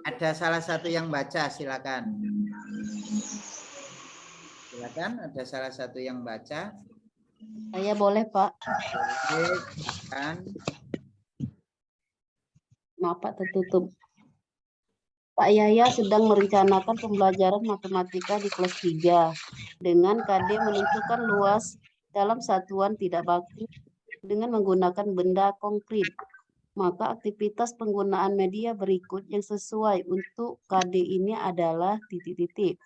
ada salah satu yang baca, silakan. Silakan, ada salah satu yang baca. Saya boleh, Pak. Boleh, silakan. Maaf, Pak, tertutup. Pak Yahya sedang merencanakan pembelajaran matematika di kelas 3 dengan KD menentukan luas dalam satuan tidak baku dengan menggunakan benda konkret. Maka aktivitas penggunaan media berikut yang sesuai untuk KD ini adalah titik-titik.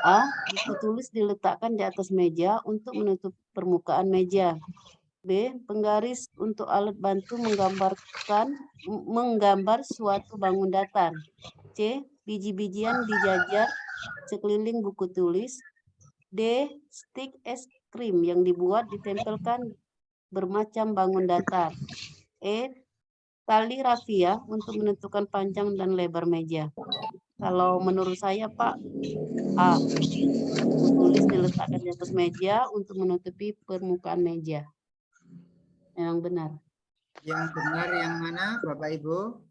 A. Buku tulis diletakkan di atas meja untuk menutup permukaan meja. B. Penggaris untuk alat bantu menggambar suatu bangun datar. C. Biji-bijian dijajar sekeliling buku tulis. D. Stik es krim yang dibuat ditempelkan bermacam bangun datar. E. Tali rafia untuk menentukan panjang dan lebar meja. Kalau menurut saya, Pak, A. Buku tulis diletakkan di atas meja untuk menutupi permukaan meja. Yang benar. Yang benar yang mana, Bapak Ibu?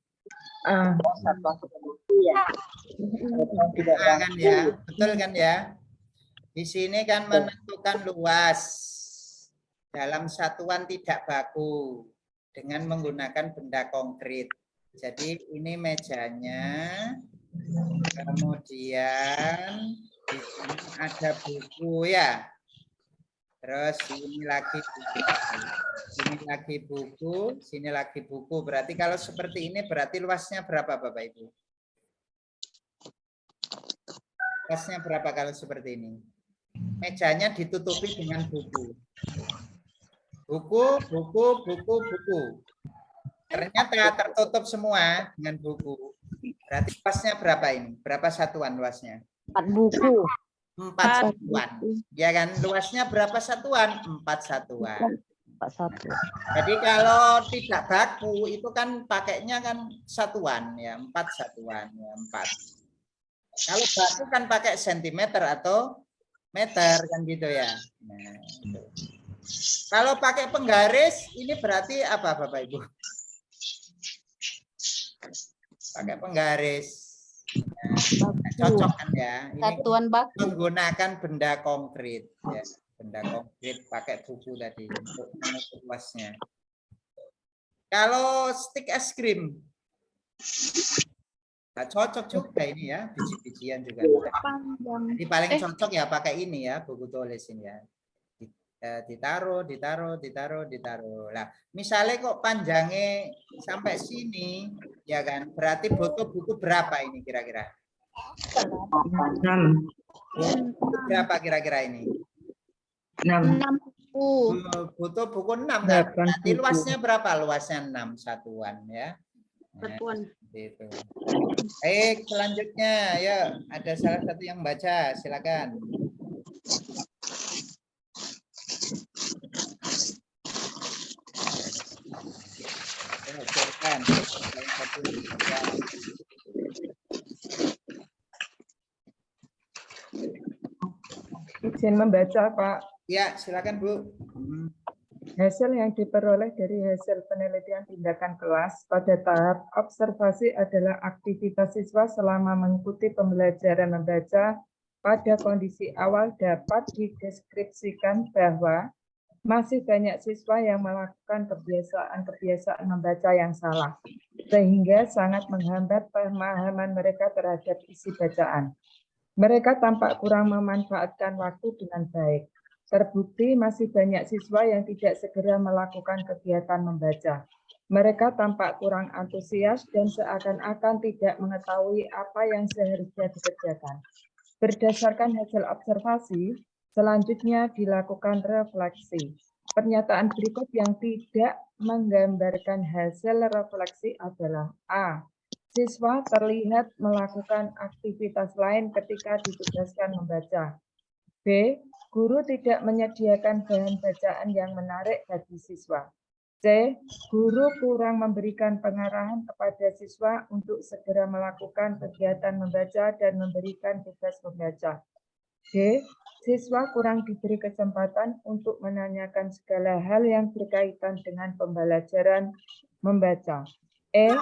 Satuan buku ya. Satuan tidak A kan baku. ya, betul kan ya? Di sini kan menentukan luas dalam satuan tidak baku dengan menggunakan benda konkret. Jadi ini mejanya, kemudian di sini ada buku ya. Terus ini lagi buku. Sini lagi buku, sini lagi buku. Berarti kalau seperti ini berarti luasnya berapa Bapak Ibu? Luasnya berapa kalau seperti ini? Mejanya ditutupi dengan buku. Buku, buku, buku, buku. Ternyata tertutup semua dengan buku. Berarti luasnya berapa ini? Berapa satuan luasnya? 4 buku. 4 satuan. Ya kan? Luasnya berapa satuan? 4 satuan. 4 satu. Jadi kalau tidak baku itu kan pakainya kan satuan ya, 4 satuan ya, 4. Kalau baku kan pakai sentimeter atau meter kan gitu ya. Nah, itu. Kalau pakai penggaris ini berarti apa Bapak Ibu? Pakai penggaris. Nah, cocok kan ya? Ini Satuan baku. menggunakan benda konkret ya. Benda konkret pakai buku tadi untuk mengukur luasnya. Kalau stik es krim, nah, cocok juga ini ya, biji-bijian juga. Jadi paling cocok ya pakai ini ya, buku tulis ini ya. Ditaruh. Nah, misalnya kok panjangnya sampai sini, ya kan? Berarti butuh buku berapa ini kira-kira? 6. Berapa kira-kira ini? 6. Butuh buku 6 kan? Berarti luasnya berapa? Luasnya 6 satuan ya. Satuan. Gitu. Baik, selanjutnya ya ada salah satu yang baca, silakan. Silakan. Izin membaca, Pak. Ya, silakan Bu. Hasil yang diperoleh dari hasil penelitian tindakan kelas pada tahap observasi adalah aktivitas siswa selama mengikuti pembelajaran membaca pada kondisi awal dapat dideskripsikan bahwa masih banyak siswa yang melakukan kebiasaan-kebiasaan membaca yang salah, sehingga sangat menghambat pemahaman mereka terhadap isi bacaan. Mereka tampak kurang memanfaatkan waktu dengan baik. Terbukti masih banyak siswa yang tidak segera melakukan kegiatan membaca. Mereka tampak kurang antusias dan seakan-akan tidak mengetahui apa yang seharusnya dikerjakan. Berdasarkan hasil observasi, selanjutnya dilakukan refleksi. Pernyataan berikut yang tidak menggambarkan hasil refleksi adalah A. Siswa terlihat melakukan aktivitas lain ketika ditugaskan membaca. B. Guru tidak menyediakan bahan bacaan yang menarik bagi siswa. C. Guru kurang memberikan pengarahan kepada siswa untuk segera melakukan kegiatan membaca dan memberikan tugas membaca. D. Siswa kurang diberi kesempatan untuk menanyakan segala hal yang berkaitan dengan pembelajaran membaca. E.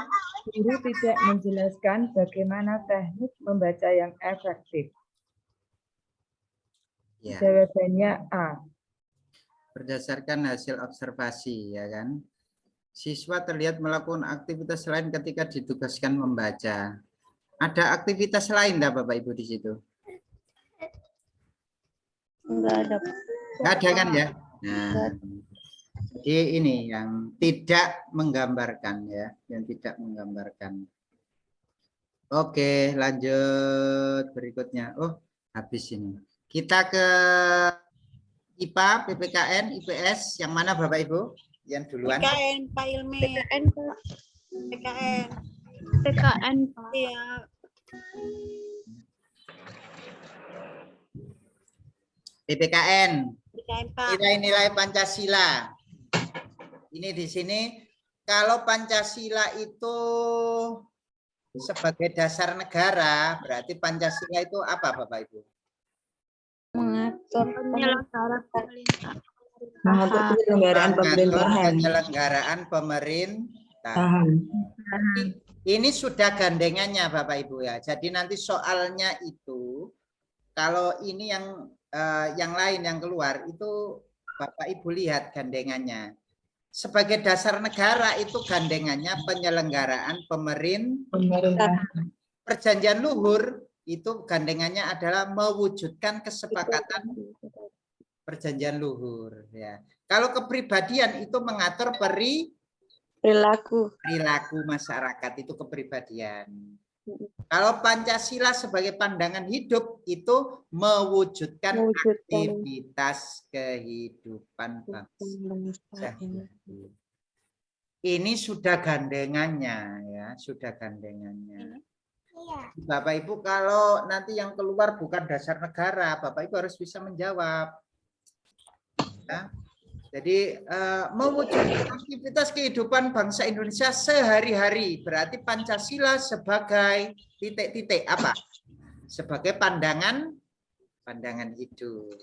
Guru tidak menjelaskan bagaimana teknik membaca yang efektif. Ya. Jawabannya A. berdasarkan hasil observasi, ya kan? Siswa terlihat melakukan aktivitas lain ketika ditugaskan membaca. Ada aktivitas lain enggak Bapak Ibu di situ? Enggak ada. Enggak ada kan ya? Nah, jadi ini yang tidak menggambarkan ya, yang tidak menggambarkan. Oke, lanjut berikutnya. Oh, habis ini. Kita ke IPA, PPKN, IPS, yang mana Bapak Ibu? Yang duluan. PKN, Pak Ilmi. PKN, Pak. PKN. PKN, Pak. Iya. PPKN. PKN, Pak. Nilai-nilai Pancasila. Ini di sini, kalau Pancasila itu sebagai dasar negara, berarti Pancasila itu apa Bapak Ibu? Mengatur penyelenggaraan Mengatur penyelenggaraan pemerintahan. Penyelenggaraan pemerintahan. Ini sudah gandengannya Bapak Ibu ya. Jadi nanti soalnya itu, kalau ini yang lain yang keluar itu Bapak Ibu lihat gandengannya. Sebagai dasar negara itu gandengannya penyelenggaraan pemerintahan. Perjanjian Luhur itu gandengannya adalah mewujudkan kesepakatan perjanjian luhur ya. Kalau kepribadian itu mengatur perilaku masyarakat, itu kepribadian. Kalau Pancasila sebagai pandangan hidup itu mewujudkan aktivitas kehidupan bangsa. Ini sudah gandengannya ya, sudah gandengannya. Bapak Ibu kalau nanti yang keluar bukan dasar negara, Bapak Ibu harus bisa menjawab. Ya. Jadi mewujudkan aktivitas kehidupan bangsa Indonesia sehari-hari, berarti Pancasila sebagai titik-titik apa? Sebagai pandangan hidup.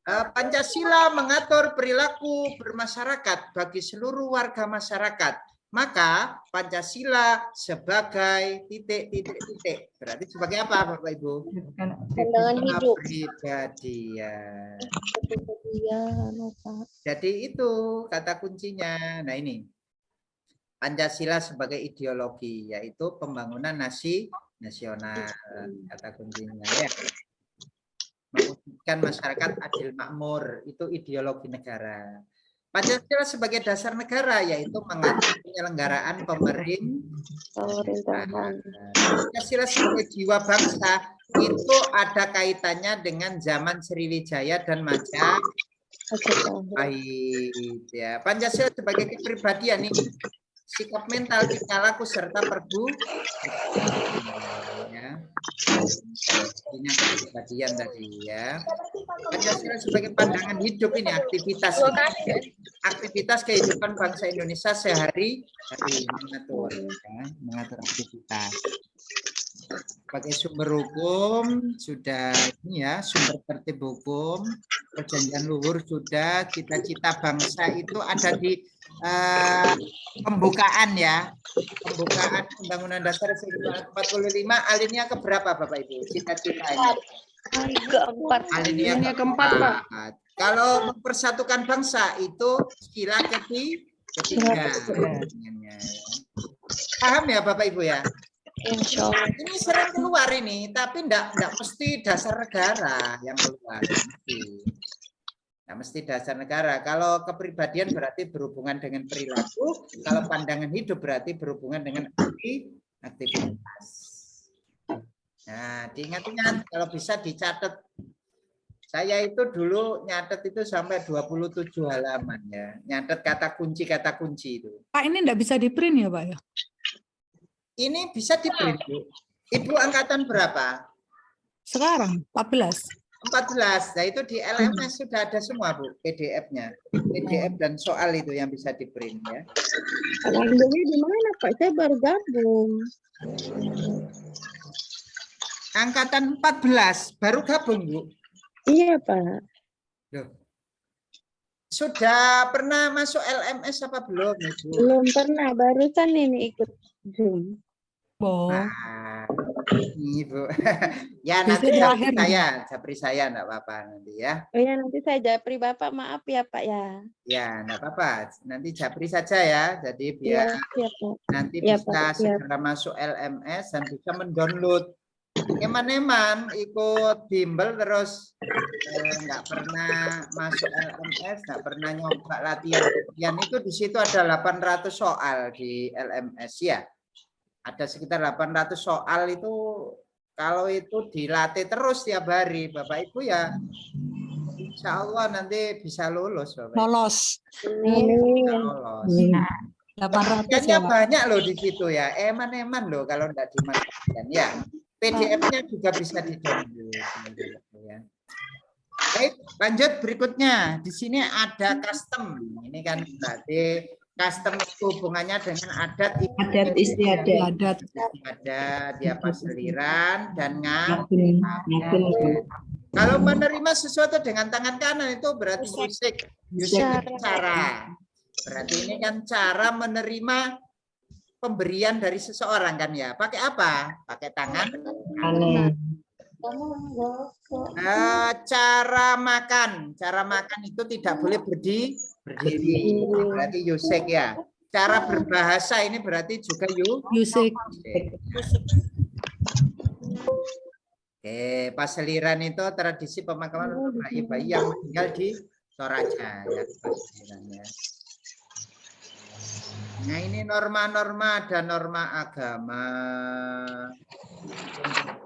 Pancasila mengatur perilaku bermasyarakat bagi seluruh warga masyarakat. Maka Pancasila sebagai titik-titik. Berarti sebagai apa Bapak Ibu? pandangan hidup. Kepribadian. Jadi itu kata kuncinya. Nah ini. Pancasila sebagai ideologi, yaitu pembangunan nasional. Kata kuncinya ya. Mewujudkan masyarakat adil makmur, itu ideologi negara. Pancasila sebagai dasar negara yaitu mengatur penyelenggaraan pemerintahan. Pancasila sebagai jiwa bangsa itu ada kaitannya dengan zaman Sriwijaya dan Majapahit. Ya, Pancasila sebagai kepribadian ini sikap mental, tingkah laku serta ya. Ini kepribadian tadi ya. Pancasila sebagai pandangan hidup ini aktivitas kehidupan bangsa Indonesia sehari-hari mengatur aktivitas. Sebagai sumber hukum sudah ini ya, sumber tertib hukum, perjanjian luhur sudah, cita-cita bangsa itu ada di pembukaan ya, pembukaan Undang-Undang Dasar 1945 alinea keberapa Bapak Ibu? Cita-citanya. Alinea keempat Pak. Kalau mempersatukan bangsa itu sila ketiga. Paham ya Bapak Ibu ya? Insya Allah. Ini sering keluar ini, tapi enggak mesti dasar negara yang keluar. Mesti dasar negara. Kalau kepribadian berarti berhubungan dengan perilaku, kalau pandangan hidup berarti berhubungan dengan aktivitas. Nah, diingat-ingat kalau bisa dicatat. Saya itu dulu nyatet itu sampai 27 halaman ya. Nyatet kata kunci itu. Pak, ini enggak bisa di-print ya, Pak ya? Ini bisa di-print, Bu. Ibu angkatan berapa? Sekarang 14. 14. Nah, itu di LMS sudah ada semua, Bu, PDF-nya. PDF dan soal itu yang bisa di-print ya. Alhamdulillah di mana, Pak? Saya baru gabung. Angkatan 14 baru gabung, Bu. Iya, Pak. Loh. Sudah pernah masuk LMS apa belum, Ibu? Belum pernah, barusan ini ikut Zoom. Oh, Nah, ini Bu. Ya nanti biasanya terakhir japri saya enggak apa-apa nanti ya. Oh ya, nanti saya japri Bapak, maaf ya Pak ya. Ya, enggak apa-apa. Nanti japri saja ya. Jadi biar Iya, siap Pak. nanti Iya, bisa Pak, siap. segera masuk LMS dan bisa mendownload. Eman-eman ikut bimbel terus nggak pernah masuk LMS, nggak pernah nyoba latihan itu di situ ada 800 soal di LMS ya. Ada sekitar 800 soal itu kalau itu dilatih terus tiap hari Bapak Ibu ya insya Allah nanti bisa lulus Bapak Ibu. lolos. Bisa lolos. 800 Penelitiannya ya, Pak. banyak loh di situ ya. Eman-eman loh kalau nggak dimanfaatkan ya. PDF-nya juga bisa di-download ya. Baik, lanjut berikutnya. Di sini ada custom. Ini kan berarti custom itu hubungannya dengan adat Adat istiadat, ya paseliran dan ngaben. Kalau menerima sesuatu dengan tangan kanan itu berarti yusik cara. Berarti ini kan cara menerima pemberian dari seseorang kan ya. Pakai apa? Pakai tangan. Cara makan itu tidak boleh berdiri. Berarti yusik ya. Cara berbahasa ini berarti juga Yusik. Oke, paseliran itu tradisi pemakaman untuk bayi-bayi yang meninggal di Toraja ya, paselirannya. Nah, ini norma-norma ada norma agama.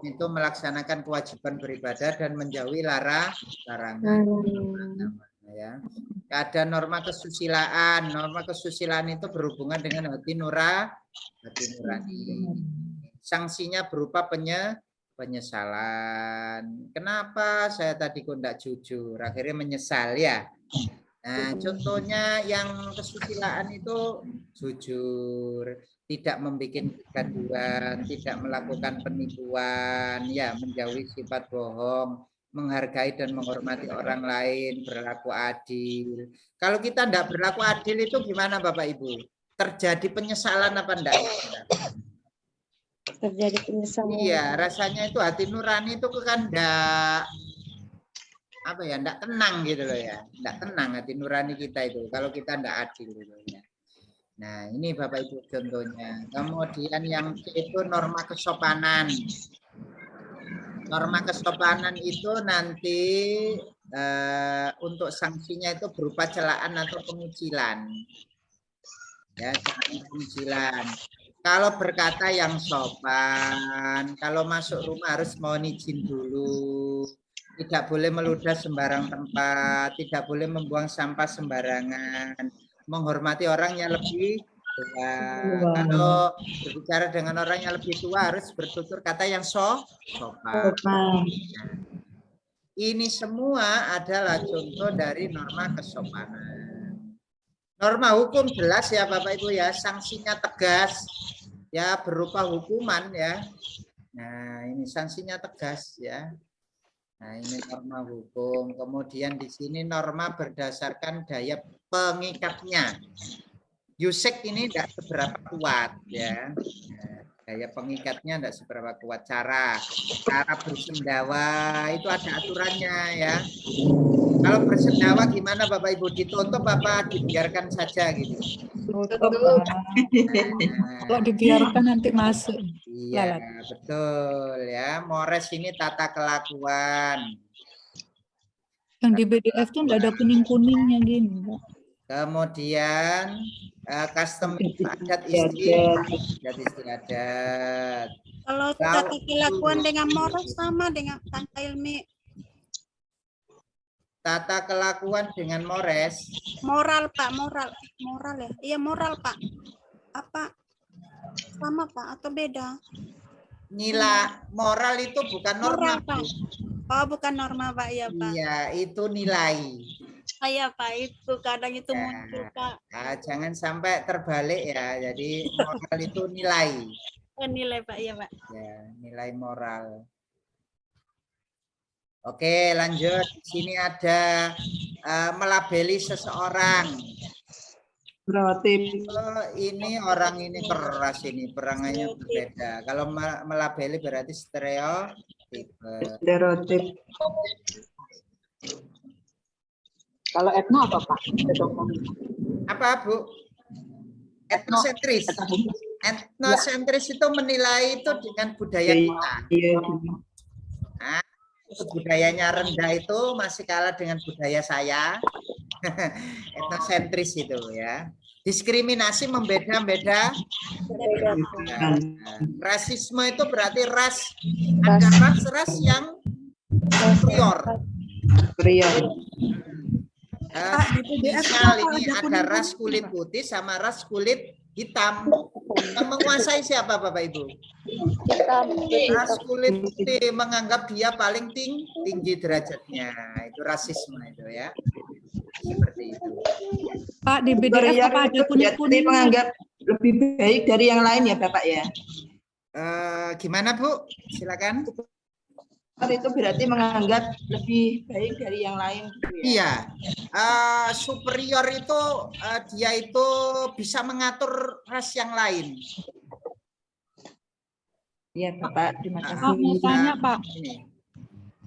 Itu melaksanakan kewajiban beribadah dan menjauhi larangan. Ya. Ada norma kesusilaan. Norma kesusilaan itu berhubungan dengan hati nurani. Sanksinya berupa penyesalan. Kenapa saya tadi kok enggak jujur? Akhirnya menyesal ya. Nah, contohnya yang kesusilaan itu jujur, tidak membuat kegaduhan, tidak melakukan penipuan, ya, menjauhi sifat bohong, menghargai dan menghormati orang lain, berlaku adil. Kalau kita tidak berlaku adil itu gimana Bapak Ibu? Terjadi penyesalan apa enggak? Terjadi penyesalan. Iya, rasanya itu hati nurani itu kan enggak apa ya, enggak tenang gitu loh ya, enggak tenang hati nurani kita itu kalau kita enggak adil gitu ya. Nah, ini Bapak Ibu contohnya. Kemudian yang itu norma kesopanan. Norma kesopanan itu nanti untuk sanksinya itu berupa celaan atau pengucilan. Ya, pengucilan. Kalau berkata yang sopan, kalau masuk rumah harus mohon izin dulu. Tidak boleh meludah sembarang tempat, tidak boleh membuang sampah sembarangan, menghormati orang yang lebih tua. Kalau berbicara dengan orang yang lebih tua harus bertutur kata yang sopan. Ini semua adalah contoh dari norma kesopanan. Norma hukum jelas ya Bapak Ibu ya, sanksinya tegas ya berupa hukuman ya. Nah, ini sanksinya tegas ya. Nah, ini norma hukum. Kemudian di sini norma berdasarkan daya pengikatnya. Yusik ini tidak seberapa kuat ya. Nah, daya pengikatnya tidak seberapa kuat. Cara bersendawa itu ada aturannya ya. Kalau bersendawa gimana Bapak Ibu? Ditutup apa dibiarkan saja gitu? Kalau dibiarkan nanti masuk. Iya, betul ya. Mores ini tata kelakuan. Yang di BDF tuh nggak ada kuning-kuningnya gini. Kemudian custom adat istiadat. Kalau tata kelakuan dengan moral sama dengan tata ilmi. Tata kelakuan dengan mores. Moral Pak, moral ya. Iya moral Pak. Apa sama Pak atau beda? Nilai moral itu bukan norma. Moral, Pak. Oh bukan norma Pak ya Pak. Iya itu nilai. Iya Pak itu kadang itu muncul Pak. Nah, jangan sampai terbalik ya. Jadi moral itu nilai. Nilai Pak ya Pak. Ya nilai moral. Oke, lanjut. Di sini ada melabeli seseorang. Stereotip. Oh, ini orang ini keras ini, perangannya berbeda. Kalau melabeli berarti stereotip. Stereotip. Kalau etno apa Pak? Apa Bu? Etnosentris. Etnosentris itu menilai itu dengan budaya kita. Iya. Nah, budayanya rendah itu masih kalah dengan budaya saya. Etnosentris itu ya. Diskriminasi membeda-beda. Rasisme itu berarti ada ras yang superior. Misal ini ada ras kulit putih sama ras kulit hitam. Yang menguasai siapa Bapak Ibu? Ras kulit putih menganggap dia paling tinggi derajatnya. Itu rasisme itu ya. Seperti itu. Pak, di BDF apa ada kuning-kuning menganggap lebih baik dari yang lain ya Bapak ya? Gimana Bu? Silakan. Itu berarti menganggap lebih baik dari yang lain. Gitu ya? Iya, superior itu dia itu bisa mengatur ras yang lain. Iya Bapak, terima kasih. Pak, mau tanya Pak. Ini.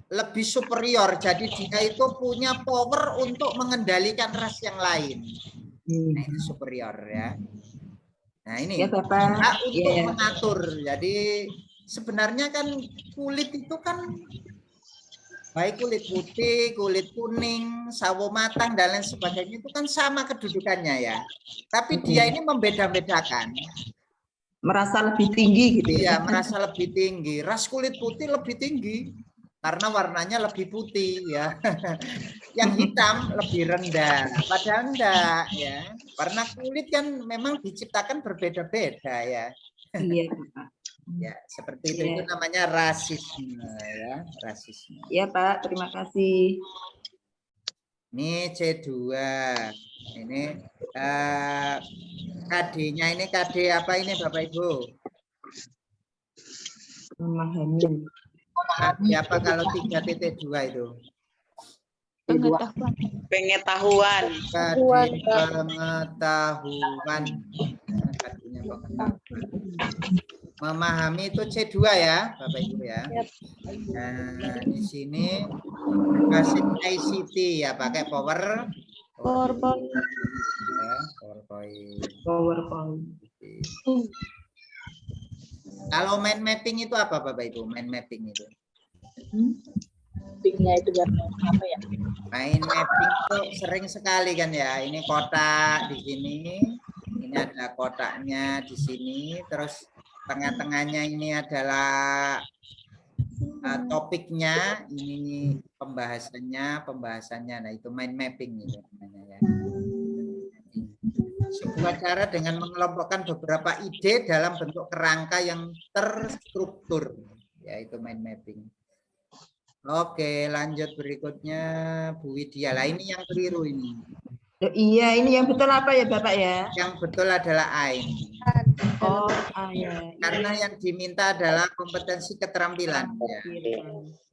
Lebih superior, jadi dia itu punya power untuk mengendalikan ras yang lain. Nah, itu superior ya. Nah ini Ya Bapak. untuk mengatur. Jadi sebenarnya kan kulit itu kan baik kulit putih, kulit kuning, sawo matang dan lain sebagainya itu kan sama kedudukannya ya. Tapi dia ini membeda-bedakan. Merasa lebih tinggi gitu ya. ya. Merasa lebih tinggi. Ras kulit putih lebih tinggi karena warnanya lebih putih ya. Yang hitam lebih rendah. Padahal enggak ya. Warna kulit kan memang diciptakan berbeda-beda ya. Iya Bapak. Ya, seperti itu, itu namanya rasisme ya, rasisme. Ya Pak, terima kasih. Ini C2. Ini KD-nya ini KD apa ini Bapak Ibu? Memahami. KD apa kalau 3.2 itu? Pengetahuan. KD pengetahuan. KD-nya pengetahuan. Memahami itu C2 ya, Bapak Ibu ya. Nah, di sini basis ICT ya, pakai PowerPoint. Ya, PowerPoint. Kalau mind mapping itu apa, Bapak Ibu? Mind mapping itu? Mappingnya itu apa ya? Mind mapping itu sering sekali kan ya. Ini kotak di sini, ini ada kotaknya di sini, terus tengah-tengahnya ini adalah topiknya, ini pembahasannya. Nah, itu mind mapping itu namanya ya. Sebuah cara dengan mengelompokkan beberapa ide dalam bentuk kerangka yang terstruktur, yaitu mind mapping. Oke, lanjut berikutnya Bu Widya. Lah ini yang keliru ini. Iya, ini yang betul apa ya Bapak ya? Yang betul adalah AIN. Oh, ya. Karena yang diminta adalah kompetensi keterampilan. Ya.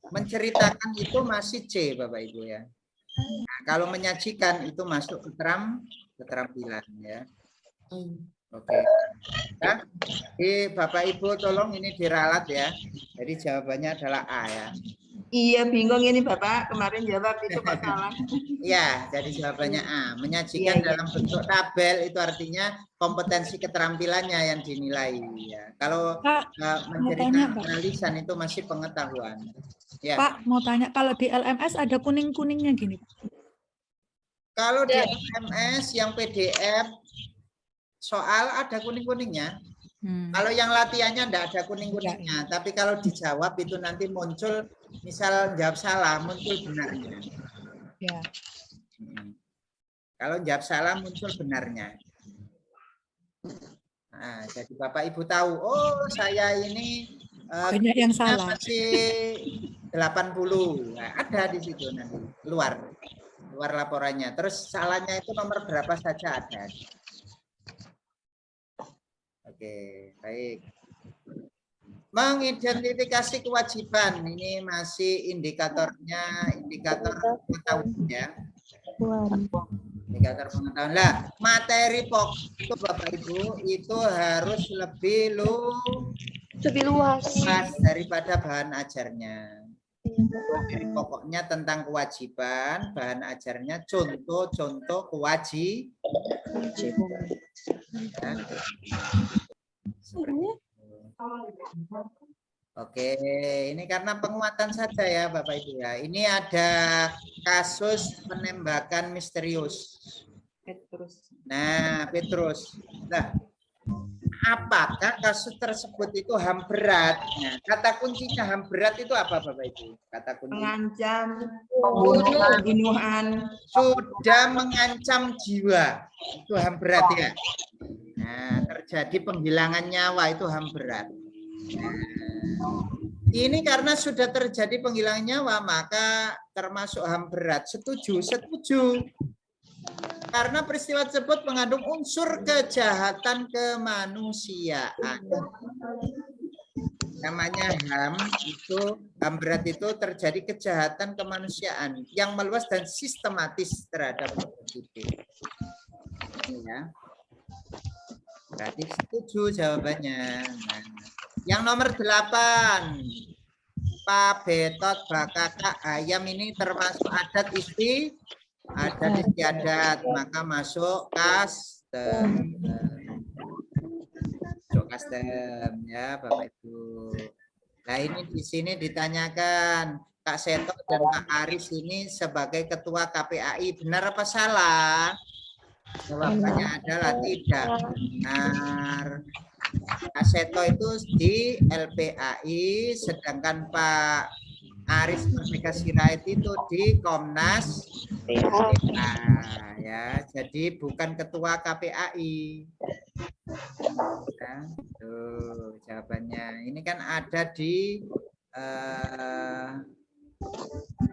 Menceritakan itu masih C, Bapak Ibu ya. Nah, kalau menyajikan itu masuk keterampilan ya. Oke. Ya. Jadi Bapak Ibu tolong ini diralat ya. Jadi jawabannya adalah A ya. Iya, bingung ini Bapak. Kemarin jawab itu kok salah. Ya, jadi jawabannya A. Menyajikan dalam bentuk tabel itu artinya kompetensi keterampilannya yang dinilai. Ya. Kalau menceritakan analisan itu masih pengetahuan. Ya. Pak, mau tanya, kalau di LMS ada kuning-kuningnya gini, Pak? Kalau di LMS yang PDF soal ada kuning-kuningnya. Kalau yang latihannya enggak ada kuning-kuningnya, tapi kalau dijawab itu nanti muncul, misal jawab salah, muncul benarnya. Ya. Kalau jawab salah muncul benarnya. Nah, jadi Bapak Ibu tahu, oh saya ini banyak yang salah. Masih 80. Nah, ada di situ nanti, luar laporannya. Terus salahnya itu nomor berapa saja ada. Oke, baik. Mengidentifikasi kewajiban, ini masih indikatornya indikator pengetahuan ya. Indikator pengetahuan. Lah, materi pokok itu Bapak Ibu itu harus lebih luas. daripada bahan ajarnya. Materi pokoknya tentang kewajiban, bahan ajarnya contoh-contoh kewajiban. Ya. Seperti itu. Oke, ini karena penguatan saja ya Bapak Ibu ya. Ini ada kasus penembakan misterius. Nah, Petrus. Nah, apakah kasus tersebut itu HAM berat? Nah, kata kuncinya HAM berat itu apa Bapak Ibu? Kata kunci Mengancam pembunuhan. sudah mengancam jiwa. Itu HAM berat ya. Nah, terjadi penghilangan nyawa itu HAM berat. Nah, ini karena sudah terjadi penghilangan nyawa, maka termasuk HAM berat. Setuju? Setuju. Karena peristiwa tersebut mengandung unsur kejahatan kemanusiaan. Namanya HAM itu, HAM berat itu terjadi kejahatan kemanusiaan yang meluas dan sistematis terhadap individu. Ini ya. Berarti setuju jawabannya. Nah, yang nomor 8. Pak Betot Bakaka Ayam ini termasuk adat istiadat, maka masuk custom. Masuk custom ya Bapak Ibu. Nah, ini di sini ditanyakan Kak Seto dan Kak Aris ini sebagai ketua KPAI benar apa salah? Jawabannya adalah tidak benar. Kak Seto itu di LPAI, sedangkan Pak Aris Merdeka Sirait itu di Komnas ya, jadi bukan ketua KPAI. Ya, tuh jawabannya. Ini kan ada di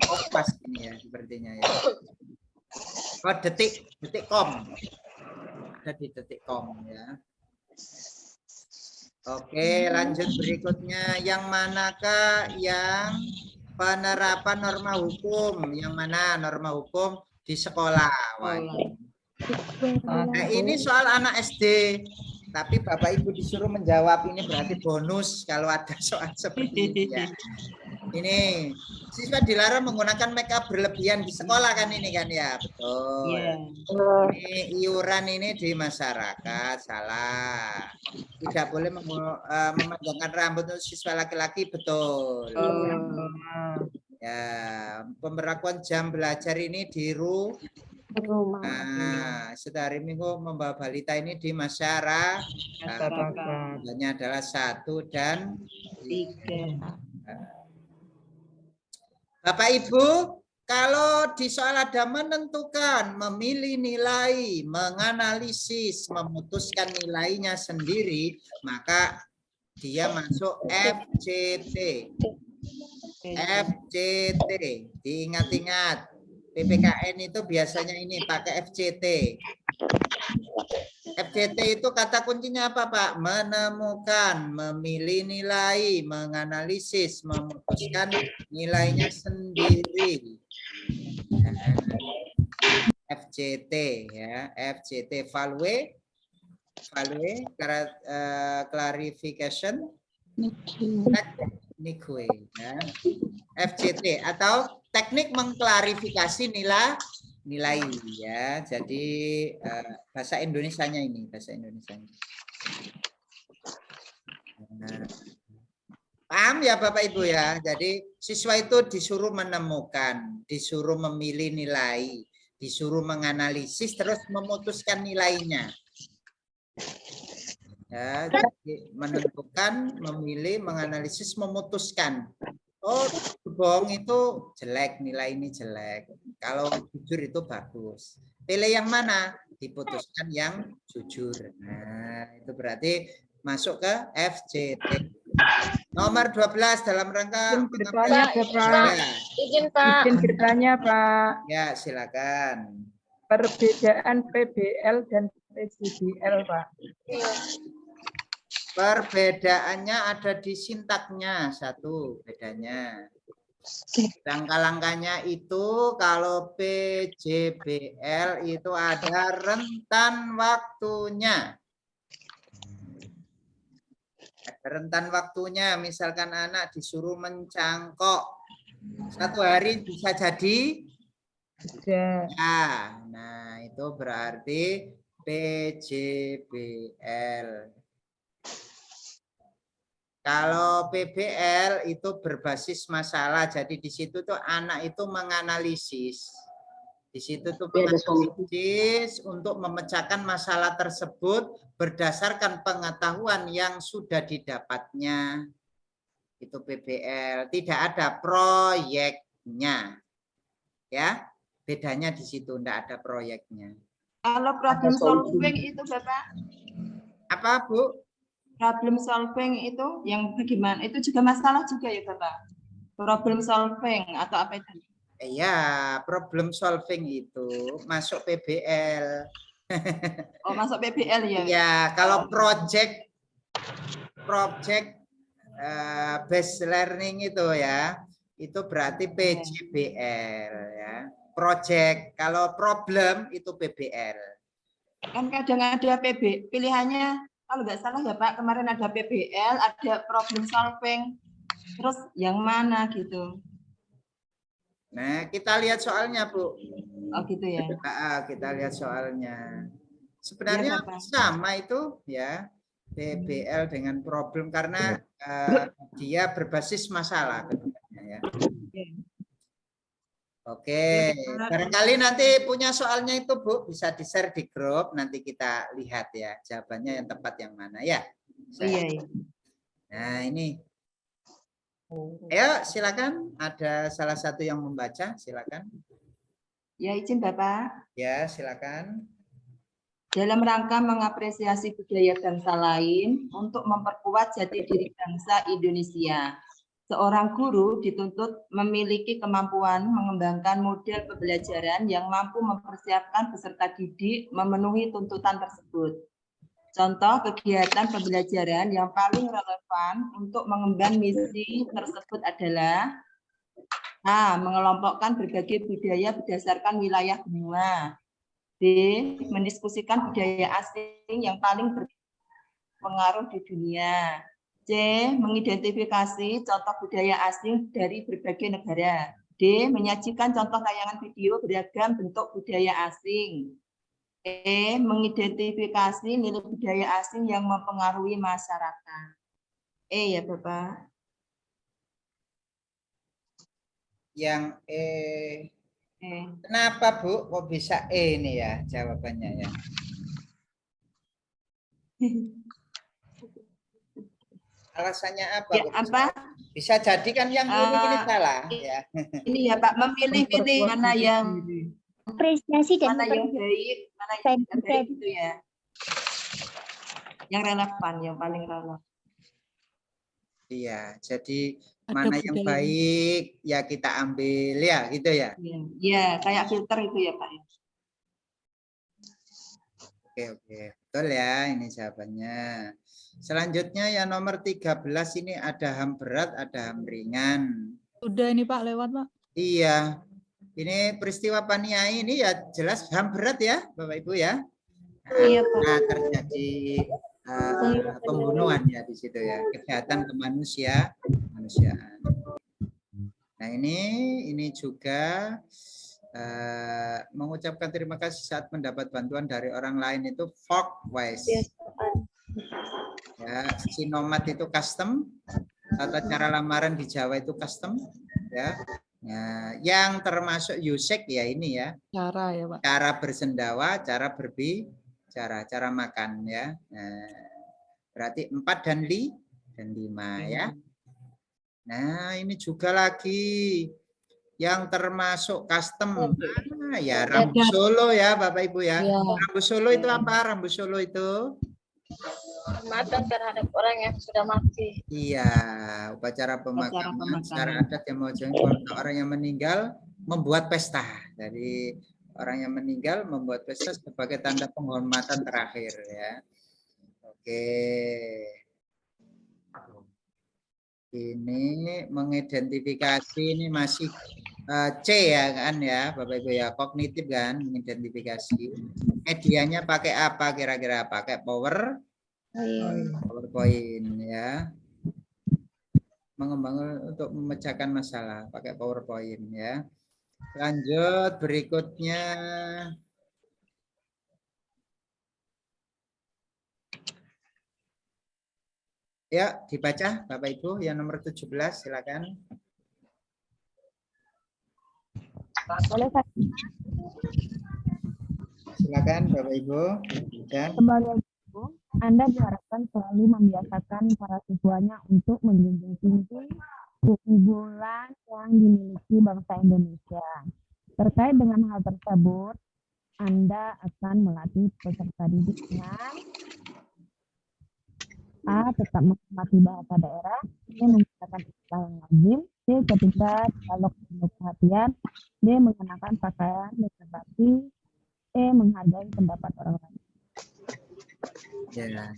Kompas ini ya, sepertinya ya. Oh, detik.com. Ada di detik.com ya. Oke, lanjut berikutnya. Yang manakah yang penerapan norma hukum? Yang mana norma hukum di sekolah? Nah, ini soal anak SD. Tapi Bapak Ibu disuruh menjawab, ini berarti bonus kalau ada soal seperti ini ya. Ini siswa dilarang menggunakan make up berlebihan di sekolah kan ini kan ya, betul. Ini iuran ini di masyarakat salah. Tidak boleh memanjangkan rambut untuk siswa laki-laki, betul. Ya, pemberlakuan jam belajar ini di rumah. Nah, setiap minggu membawa balita ini di masyarakat. Hanya adalah 1 dan 3. Bapak Ibu, kalau di soal ada menentukan, memilih nilai, menganalisis, memutuskan nilainya sendiri, maka dia masuk FCT. FCT, diingat-ingat. PPKN itu biasanya ini pakai FCT. FCT itu kata kuncinya apa Pak? Menemukan, memilih nilai, menganalisis, memutuskan nilainya sendiri. FCT ya, FCT evaluate, clarification, ya. FCT atau teknik mengklarifikasi nilai ya. Jadi bahasa Indonesianya ini, bahasa Indonesianya. Nah, paham ya Bapak Ibu ya. Jadi siswa itu disuruh menemukan, disuruh memilih nilai, disuruh menganalisis terus memutuskan nilainya. Ya, jadi menentukan, memilih, menganalisis, memutuskan. Oh, bohong itu jelek, nilai ini jelek. Kalau jujur itu bagus. Pilih yang mana? Diputuskan yang jujur. Nah, itu berarti masuk ke FCT. Nomor 12 dalam rangka bertanya, Bapak. Izin Pak. Izin bertanya, Pak. Ya, silakan. Perbedaan PBL dan PJBL, Pak. Perbedaannya ada di sintaknya, 1 bedanya. Langkah-langkahnya itu kalau PJBL itu ada rentan waktunya. Ada rentan waktunya, misalkan anak disuruh mencangkok 1 hari bisa jadi Ya. nah itu berarti PJBL. Kalau PBL itu berbasis masalah, jadi di situ tuh anak itu menganalisis. Di situ tuh menganalisis untuk memecahkan masalah tersebut berdasarkan pengetahuan yang sudah didapatnya. Itu PBL, tidak ada proyeknya. Ya, bedanya di situ, tidak ada proyeknya. Kalau problem solving itu Bapak, Apa, Bu? problem solving itu yang bagaimana? Itu juga masalah juga ya Bapak? Problem solving atau apa itu? Iya, problem solving itu masuk PBL. Oh, masuk PBL ya? Iya, kalau project based learning itu ya, itu berarti PJBL ya. Project, kalau problem itu PBL. Kan kadang ada pilihannya, kalau nggak salah ya Pak, kemarin ada PBL, ada problem solving, terus yang mana gitu? Nah, kita lihat soalnya, Bu. Oh gitu ya. Kita lihat soalnya. Sebenarnya sama itu ya, PBL dengan problem karena dia berbasis masalah. Ya. Oke, barangkali nanti punya soalnya itu Bu, bisa di-share di grup, nanti kita lihat ya jawabannya yang tepat yang mana ya. Iya. Nah ini, ayo silakan, ada salah satu yang membaca, silakan. Ya izin Bapak. Ya silakan. Dalam rangka mengapresiasi budaya bangsa lain untuk memperkuat jati diri bangsa Indonesia, seorang guru dituntut memiliki kemampuan mengembangkan model pembelajaran yang mampu mempersiapkan peserta didik memenuhi tuntutan tersebut. Contoh kegiatan pembelajaran yang paling relevan untuk mengemban misi tersebut adalah A. Mengelompokkan berbagai budaya berdasarkan wilayah benua. B. Mendiskusikan budaya asing yang paling berpengaruh di dunia. C. Mengidentifikasi contoh budaya asing dari berbagai negara. D. Menyajikan contoh tayangan video beragam bentuk budaya asing. E. Mengidentifikasi nilai budaya asing yang mempengaruhi masyarakat. E ya Bapak. Yang kenapa Bu kok bisa ini ya jawabannya ya? Alasannya apa? Ya, apa? Bisa jadi kan yang ini salah ya. Ini ya Pak, memilih-milih mana yang apresiasi dan mana yang baik, mana yang tidak baik gitu ya. Yang relevan, yang paling relevan. Iya, jadi mana yang baik ya kita ambil ya gitu ya. Iya, kayak filter itu ya Pak. Oke, betul ya ini jawabannya. Selanjutnya yang nomor 13 ini ada HAM berat, ada HAM ringan. Sudah ini Pak, lewat Pak. Iya, ini peristiwa paniai ini ya jelas HAM berat ya Bapak Ibu ya. Iya Pak. Nah, terjadi pembunuhan ya di situ ya, kejahatan kemanusiaan. Nah ini juga mengucapkan terima kasih saat mendapat bantuan dari orang lain itu folkwise. Ya, sinomat itu custom, tata cara lamaran di Jawa itu custom, ya. Nah, yang termasuk yusek ya ini ya. Cara ya Pak. Cara bersendawa, cara berbicara, cara makan ya. Nah, berarti 4 dan 5 ya. Nah, ini juga lagi yang termasuk custom. Nah, ya Rambu Solo ya Bapak Ibu ya. Rambu Solo itu apa? Rambu Solo itu Pemakaman terhadap orang yang sudah mati. iya, upacara pemakaman secara adat yang mewajibkan orang yang meninggal membuat pesta. Jadi orang yang meninggal membuat pesta sebagai tanda penghormatan terakhir ya. Oke. Ini mengidentifikasi, ini masih C ya kan ya Bapak Ibu ya, kognitif kan, mengidentifikasi. Medianya pakai apa kira-kira? Pakai PowerPoint ya. Mengembangkan untuk memecahkan masalah pakai PowerPoint ya. Lanjut berikutnya. Ya, dibaca Bapak Ibu yang nomor 17 silakan. Boleh Pak? Silakan Bapak Ibu. Ya. Sebagai guru, Anda diharapkan selalu membiasakan para siswanya untuk menjunjung tinggi keunggulan yang dimiliki bangsa Indonesia. Terkait dengan hal tersebut, Anda akan melatih peserta didik dengan A. Tetap menghormati bahasa daerah, B. Menggunakan istilah yang lazim, C. Ketika dialog penuh perhatian, D. Mengenakan pakaian dengan rapi, E. Menghargai pendapat orang lain. Ya.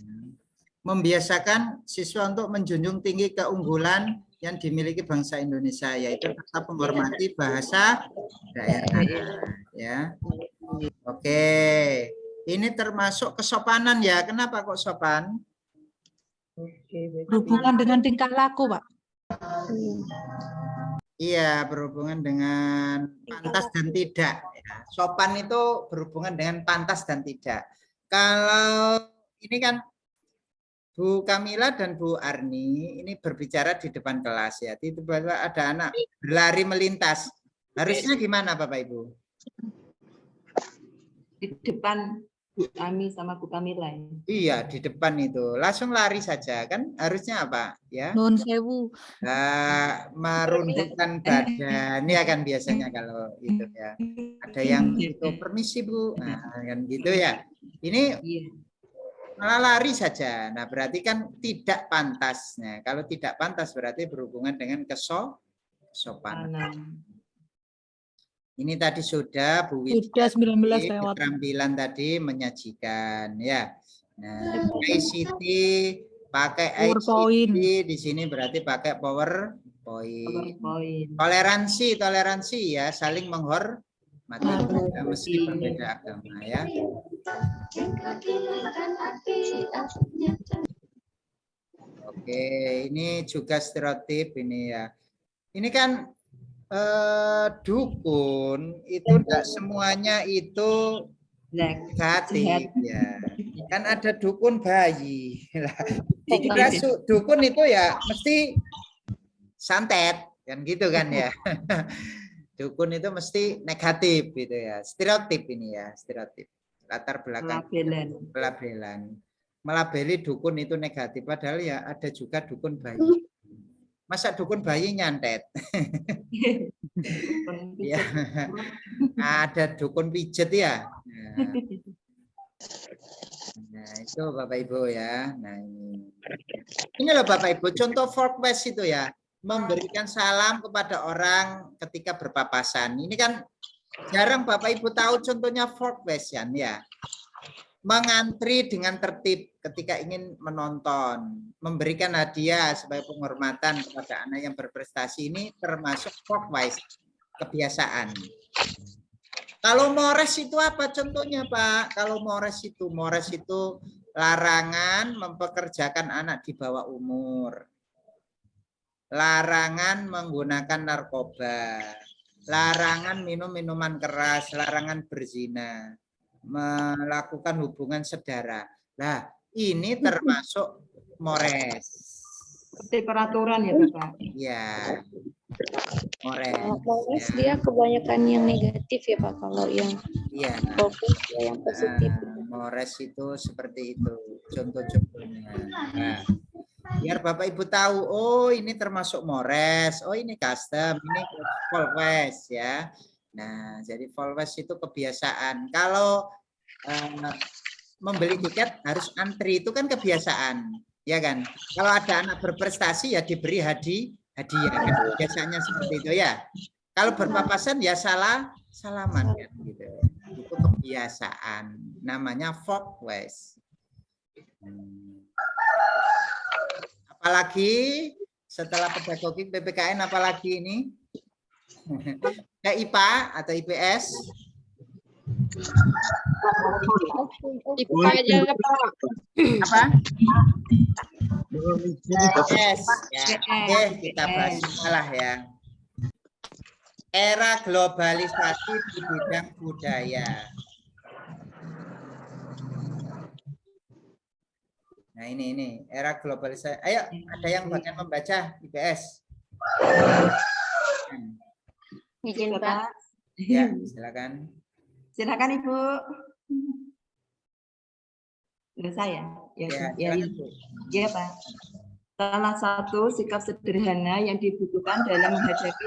Membiasakan siswa untuk menjunjung tinggi keunggulan yang dimiliki bangsa Indonesia, yaitu tetap menghormati bahasa daerah. Ya. Oke, ini termasuk kesopanan ya. Kenapa kok sopan? Berhubungan dengan tingkah laku, Pak. Iya, berhubungan dengan pantas dan tidak. Ya, sopan itu berhubungan dengan pantas dan tidak. Kalau ini kan Bu Kamila dan Bu Arni ini berbicara di depan kelas ya. Tiba-tiba ada anak berlari melintas. Harusnya gimana Bapak Ibu? Di depan Bu Ami sama Bu Kamila. Iya, di depan itu. Langsung lari saja kan? Harusnya apa? Ya. Nun sewu. Nah, merundukkan badan. Ini akan biasanya kalau itu ya. Ada yang itu permisi Bu. Nah, kan gitu ya. Ini malah lari saja. Nah, berarti kan tidak pantas. Nah, kalau tidak pantas berarti berhubungan dengan kesopanan. Ini tadi sudah Bu Widya, sudah 19 lewat. keterampilan tadi menyajikan ya. Nah, ICT pakai ICT di sini berarti pakai PowerPoint. Toleransi ya, saling menghormati meski berbeda agama ya. Oke, ini juga stereotip ini ya. Ini kan dukun itu tidak semuanya itu negatif ya. Kan ada dukun bayi. Dikira dukun itu ya mesti santet kan gitu kan ya. Dukun itu mesti negatif gitu ya. Stereotip ini ya, stereotip. Latar belakang pelabelan. Melabeli dukun itu negatif padahal ya ada juga dukun bayi. Masa dukun bayi nyantet? Ya. Ada dukun pijet ya. Nah, itu Bapak Ibu ya. Nah, ini loh Bapak Ibu, contoh forecast itu ya. Memberikan salam kepada orang ketika berpapasan. Ini kan jarang Bapak Ibu tahu contohnya forecast ya. Mengantri dengan tertib ketika ingin menonton, memberikan hadiah sebagai penghormatan kepada anak yang berprestasi, ini termasuk workwise, kebiasaan. Kalau mores itu apa contohnya Pak? Kalau mores itu larangan mempekerjakan anak di bawah umur, larangan menggunakan narkoba, larangan minum minuman keras, larangan berzina, melakukan hubungan saudara. Nah, ini termasuk mores. Seperti peraturan ya, Bapak? Iya. Mores. Mores dia kebanyakan yang negatif ya, Pak. Kalau yang fokus yang positif. Mores itu seperti itu contoh-contohnya. Nah, biar Bapak Ibu tahu, oh ini termasuk mores, oh ini custom, ini Volves ya. Nah, jadi Volves itu kebiasaan. Kalau membeli tiket harus antri, itu kan kebiasaan, ya kan? Kalau ada anak berprestasi ya diberi hadiah, kan? Biasanya seperti itu ya. Kalau berpapasan ya salaman kan gitu. Itu kebiasaan, namanya Volves. Apalagi Setelah pedagogi PPKN apalagi ini? Kayak IPA atau IPS? IPA aja, Pak. Apa? IPS. Ya. Oke, kita bahas malah ya. Era globalisasi di bidang budaya. Nah ini era globalisasi. Ayo, ada yang bagian membaca IPS? Izin Pak. Ya, silakan. Silakan Ibu. Udah saya. Ya, silakan, Bu. Ya Pak. Salah satu sikap sederhana yang dibutuhkan dalam menghadapi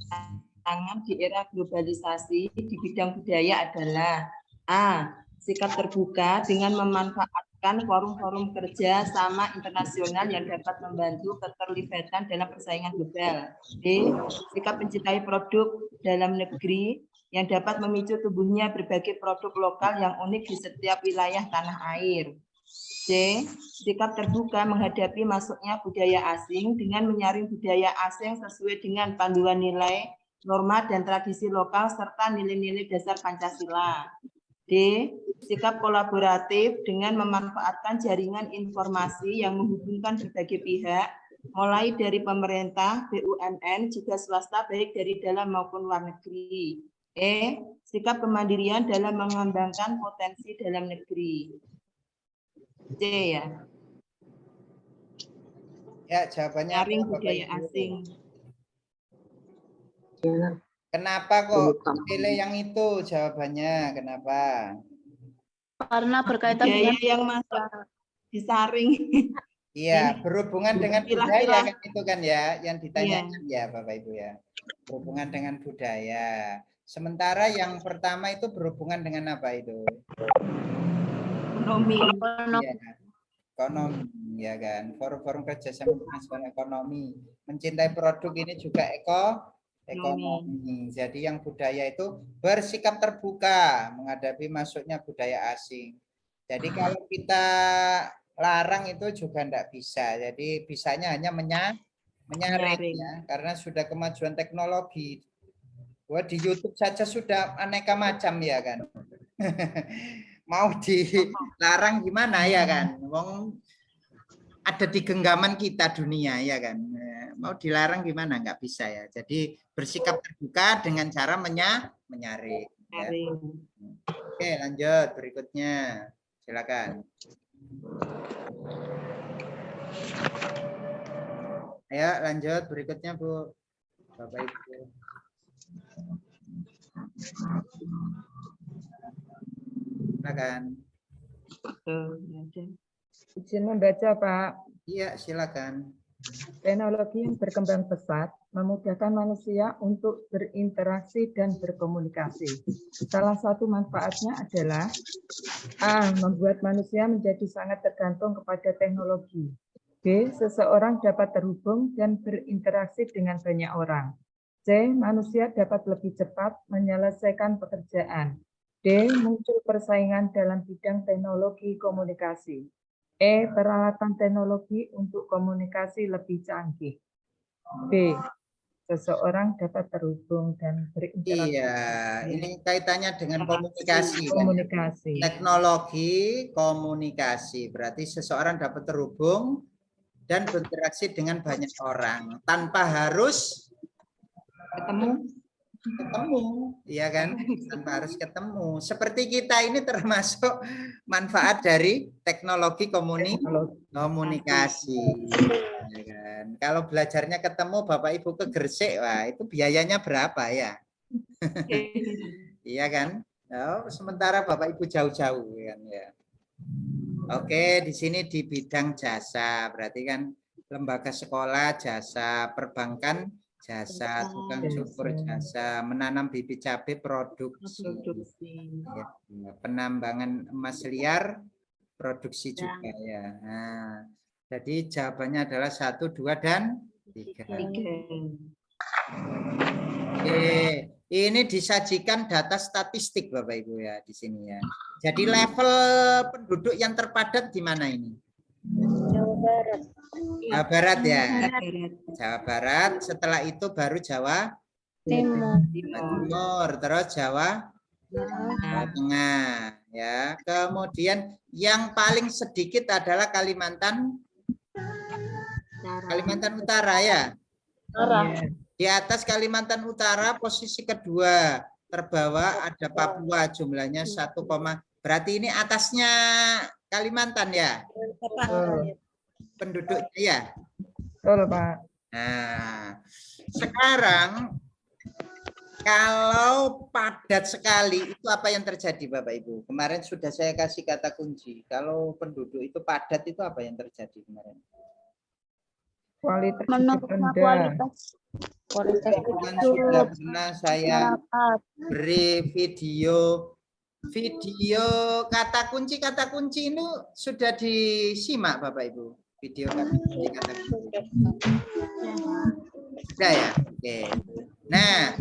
tantangan di era globalisasi di bidang budaya adalah A. Sikap terbuka dengan memanfaatkan forum-forum kerja sama internasional yang dapat membantu keterlibatan dalam persaingan global. B. Sikap mencintai produk dalam negeri yang dapat memicu tumbuhnya berbagai produk lokal yang unik di setiap wilayah tanah air. C. Sikap terbuka menghadapi masuknya budaya asing dengan menyaring budaya asing sesuai dengan panduan nilai, norma, dan tradisi lokal serta nilai-nilai dasar Pancasila. D. Sikap kolaboratif dengan memanfaatkan jaringan informasi yang menghubungkan berbagai pihak, mulai dari pemerintah, BUMN, juga swasta baik dari dalam maupun luar negeri. E. Sikap kemandirian dalam mengembangkan potensi dalam negeri. C ya. Ya, jawabannya Nyaring apa, budaya Bapak Ibu? asing. Kenapa kok pilih yang itu jawabannya? Kenapa? Karena berkaitan Budaya dengan yang masuk disaring. Iya, berhubungan dengan budaya Pilah-pilah. kan itu kan ya, yang ditanyakan ya Bapak Ibu ya. Berhubungan dengan budaya. Sementara yang pertama itu berhubungan dengan apa itu? Ekonomi. Iya, ekonomi ya kan. Forum-forum kerjasama internasional ekonomi. Mencintai produk ini juga ekonomi. Jadi yang budaya itu bersikap terbuka menghadapi masuknya budaya asing. Jadi kalau kita larang itu juga enggak bisa. Jadi bisanya hanya menyaring ya, karena sudah kemajuan teknologi. Wah, di YouTube saja sudah aneka macam ya kan. Mau dilarang gimana ya kan? Wong ada di genggaman kita dunia ya kan. Mau dilarang gimana? Nggak bisa ya. Jadi bersikap terbuka dengan cara menyaring. Ya. Oke, lanjut berikutnya. Silakan. Ayo lanjut berikutnya Bu. Bapak Ibu. Silakan. Izin membaca, Pak. Iya, silakan. Teknologi yang berkembang pesat memudahkan manusia untuk berinteraksi dan berkomunikasi. Salah satu manfaatnya adalah A. Membuat manusia menjadi sangat tergantung kepada teknologi. B. Seseorang dapat terhubung dan berinteraksi dengan banyak orang. C. Manusia dapat lebih cepat menyelesaikan pekerjaan. D. Muncul persaingan dalam bidang teknologi komunikasi. E. Peralatan teknologi untuk komunikasi lebih canggih. B. Seseorang dapat terhubung dan berinteraksi. Iya, ini kaitannya dengan komunikasi. Komunikasi. Teknologi komunikasi. Berarti seseorang dapat terhubung dan berinteraksi dengan banyak orang tanpa harus ketemu, ya kan? Tanpa harus ketemu. Seperti kita ini termasuk manfaat dari teknologi komunikasi. Ya kan? Kalau belajarnya ketemu Bapak Ibu ke Gresik, wah itu biayanya berapa ya? Iya kan? Oh, sementara Bapak Ibu jauh-jauh kan ya. Oke, di sini di bidang jasa, berarti kan lembaga sekolah jasa, perbankan jasa, tukang cukur jasa, menanam bibit cabai produksi. Ya, penambangan emas liar produksi juga ya. Nah, jadi jawabannya adalah 1, 2, dan 3. Oke, ini disajikan data statistik Bapak Ibu ya di sini ya. Jadi level penduduk yang terpadat di mana ini? Jawa Barat. Jawa Barat ya. Barat. Jawa Barat. Setelah itu baru Jawa Timur, terus Jawa Tengah, ya. Kemudian yang paling sedikit adalah Kalimantan Utara ya. Di atas Kalimantan Utara posisi kedua, terbawah ada Papua, jumlahnya 1, berarti ini atasnya Kalimantan ya. Penduduknya ya. Betul, Pak. Nah, sekarang kalau padat sekali itu apa yang terjadi Bapak Ibu? Kemarin sudah saya kasih kata kunci. Kalau penduduk itu padat itu apa yang terjadi kemarin? Kualitas hidup Menurunnya rendah. kualitas Kan sudah pernah saya beri video kata kunci ini sudah disimak Bapak Ibu. Video kata kunci. Sudah ya? Oke. Nah,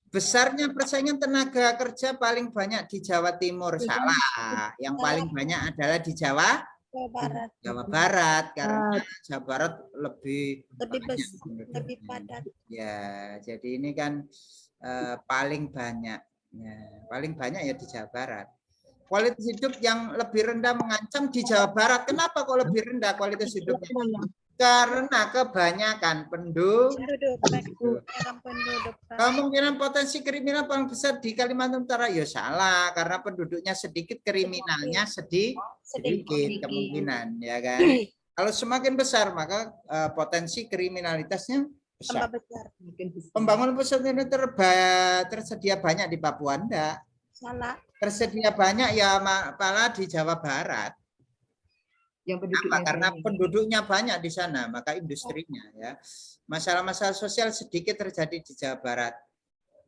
besarnya persaingan tenaga kerja paling banyak di Jawa Timur. Salah. Yang paling banyak adalah di Jawa Barat karena Jawa Barat lebih padat. Ya, jadi ini kan paling banyak. Ya, paling banyak ya di Jawa Barat. Kualitas hidup yang lebih rendah mengancam di Jawa Barat. Kenapa kok lebih rendah kualitas hidupnya? Karena kebanyakan penduduk. Kemungkinan potensi kriminal paling besar di Kalimantan Utara ya salah, karena penduduknya sedikit, kriminalnya sedikit kemungkinan, ya kan? Kalau semakin besar maka potensi kriminalitasnya besar. Pembangunan pusat ini tersedia banyak di Papua enggak? Salah. Tersedia banyak ya malah di Jawa Barat. Karena penduduknya banyak di sana, maka industrinya ya. Masalah-masalah sosial sedikit terjadi di Jawa Barat.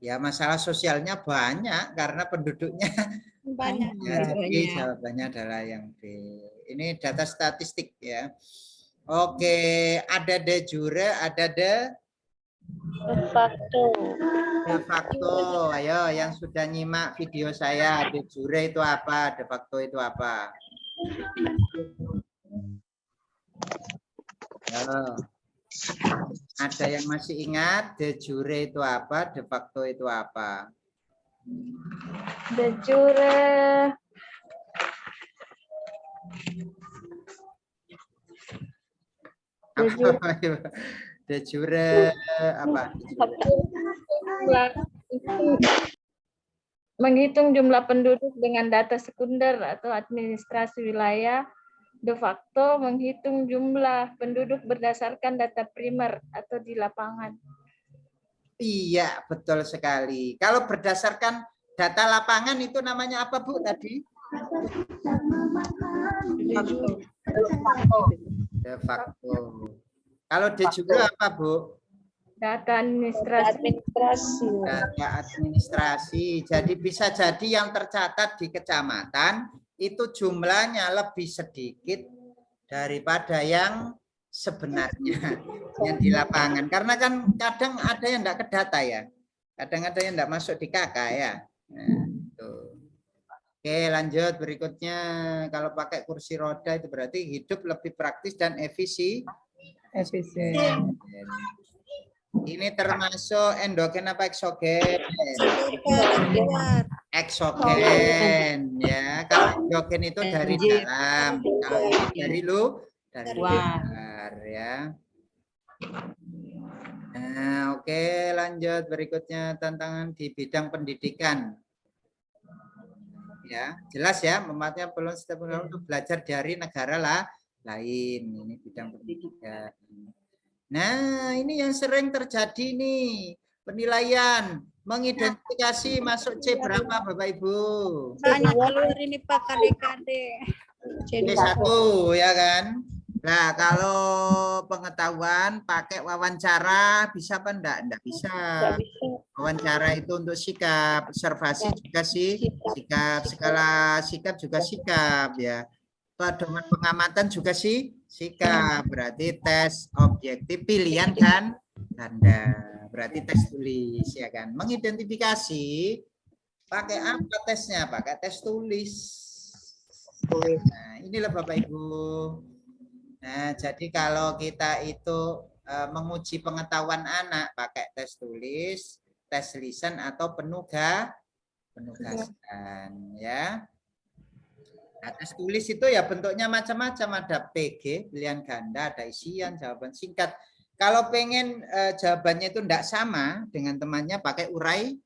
Ya, masalah sosialnya banyak karena penduduknya Banyak. ya, jadi jawabannya adalah yang B. Ini data statistik ya. Oke, ada de jure, ada de facto. Ayo yang sudah nyimak video saya, de jure itu apa, de facto itu apa? Ada yang masih ingat de jure itu apa, de facto itu apa? De jure De jure apa? Menghitung jumlah penduduk dengan data sekunder atau administrasi wilayah. De facto menghitung jumlah penduduk berdasarkan data primer atau di lapangan. Iya, betul sekali. Kalau berdasarkan data lapangan itu namanya apa, Bu, tadi? De facto. Kalau de jure apa, Bu? Data administrasi. Data administrasi. Jadi bisa jadi yang tercatat di kecamatan itu jumlahnya lebih sedikit daripada yang sebenarnya yang di lapangan. Karena kan kadang ada yang enggak ke data ya. Kadang ada yang enggak masuk di KK ya. Nah, tuh. Oke, lanjut berikutnya. Kalau pakai kursi roda itu berarti hidup lebih praktis dan efisien. Ini termasuk endogen apa eksogen? Eksogen ya. Kalau endogen itu dari dalam, kalau ini dari luar ya. Nah, oke, lanjut berikutnya tantangan di bidang pendidikan. Ya, jelas ya, mematnya belum setiap untuk belajar dari negara lain. Ini bidang pendidikan. Nah, ini yang sering terjadi nih, penilaian, mengidentifikasi masuk C berapa Bapak Ibu? Banyak keluar ini Pak KD-KD. C1 ya kan? Nah, kalau pengetahuan pakai wawancara bisa apa enggak? Enggak bisa. Wawancara itu untuk sikap, observasi juga sih, sikap, skala sikap juga sikap ya. Pedoman pengamatan juga sih sikap, berarti tes objektif pilihan kan tanda, berarti tes tulis ya kan. Mengidentifikasi pakai apa tesnya? Pakai tes tulis. Nah, inilah Bapak Ibu. Nah, jadi kalau kita itu menguji pengetahuan anak pakai tes tulis, tes lisan atau penugasan ya. Nah, tes tulis itu ya bentuknya macam-macam, ada PG, pilihan ganda, ada isian, jawaban singkat. Kalau pengen jawabannya itu tidak sama dengan temannya pakai uraian.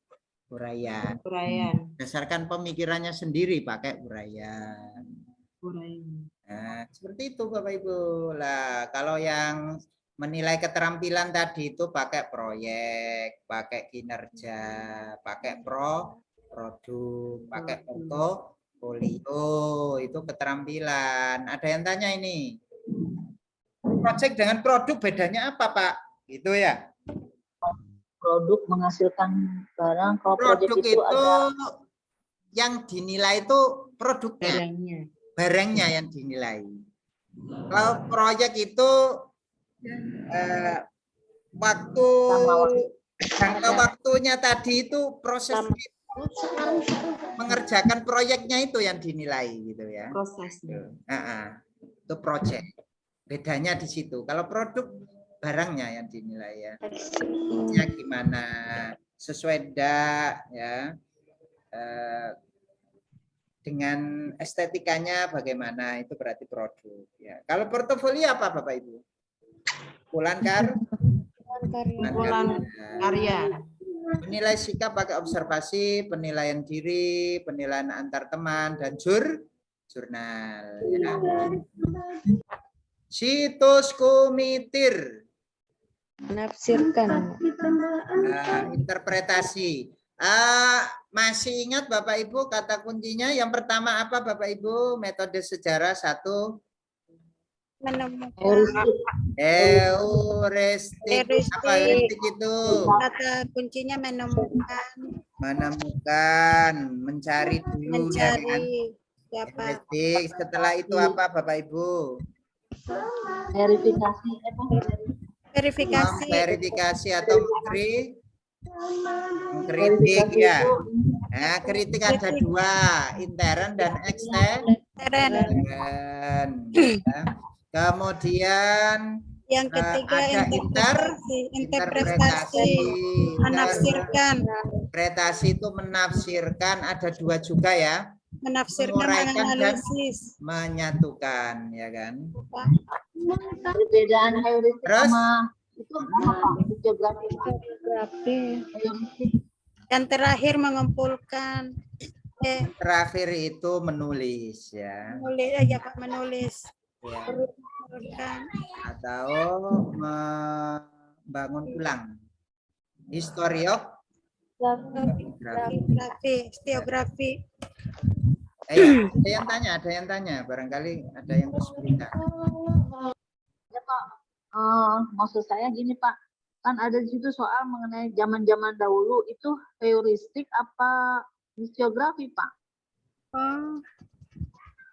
Berdasarkan pemikirannya sendiri pakai uraian. Nah, seperti itu Bapak Ibu. Lah, kalau yang menilai keterampilan tadi itu pakai proyek, pakai kinerja, pakai produk, pakai portofolio, itu keterampilan. Ada yang tanya ini. Proyek dengan produk bedanya apa, Pak? Gitu ya. Produk menghasilkan barang, kalau Produk proyek itu ada yang dinilai itu produknya. Barangnya yang dinilai. Kalau proyek itu jangka waktunya tadi itu proses mengerjakan proyeknya itu yang dinilai gitu ya. Prosesnya. Itu proyek. Bedanya di situ. Kalau produk barangnya yang dinilai ya. Ya gimana? Sesuai enggak ya. Dengan estetikanya bagaimana, itu berarti produk ya. Kalau portofolio apa Bapak Ibu? Kumpulan karya. Menilai sikap pakai observasi, penilaian diri, penilaian antar teman dan jurnal ya. Situs kumitir. Menafsirkan. Interpretasi. Masih ingat Bapak Ibu kata kuncinya yang pertama apa Bapak Ibu? Metode sejarah 1. Heuristik. Apa heuristik itu? Kata kuncinya menemukan, mencari dulu. Mencari siapa? Heuristik. Setelah itu apa Bapak Ibu? Verifikasi atau mengkritik ya. Nah, kritik ada 2, intern dan ekstern. Kemudian yang ketiga ada interpretasi. Menafsirkan. Interpretasi itu menafsirkan, ada 2 juga ya. Menafsirkan, menganalisis, menyatukan ya kan. Perbedaan heuristik sama itu geografi. Yang terakhir mengumpulkan. Terakhir itu menulis ya. Menulis aja Pak, menulis. Ya. Atau membangun ulang. Historiografi. Ada yang tanya, barangkali ada yang kesulitan. Ya Pak, maksud saya gini Pak, kan ada di situ soal mengenai zaman-zaman dahulu itu heuristik apa historiografi Pak?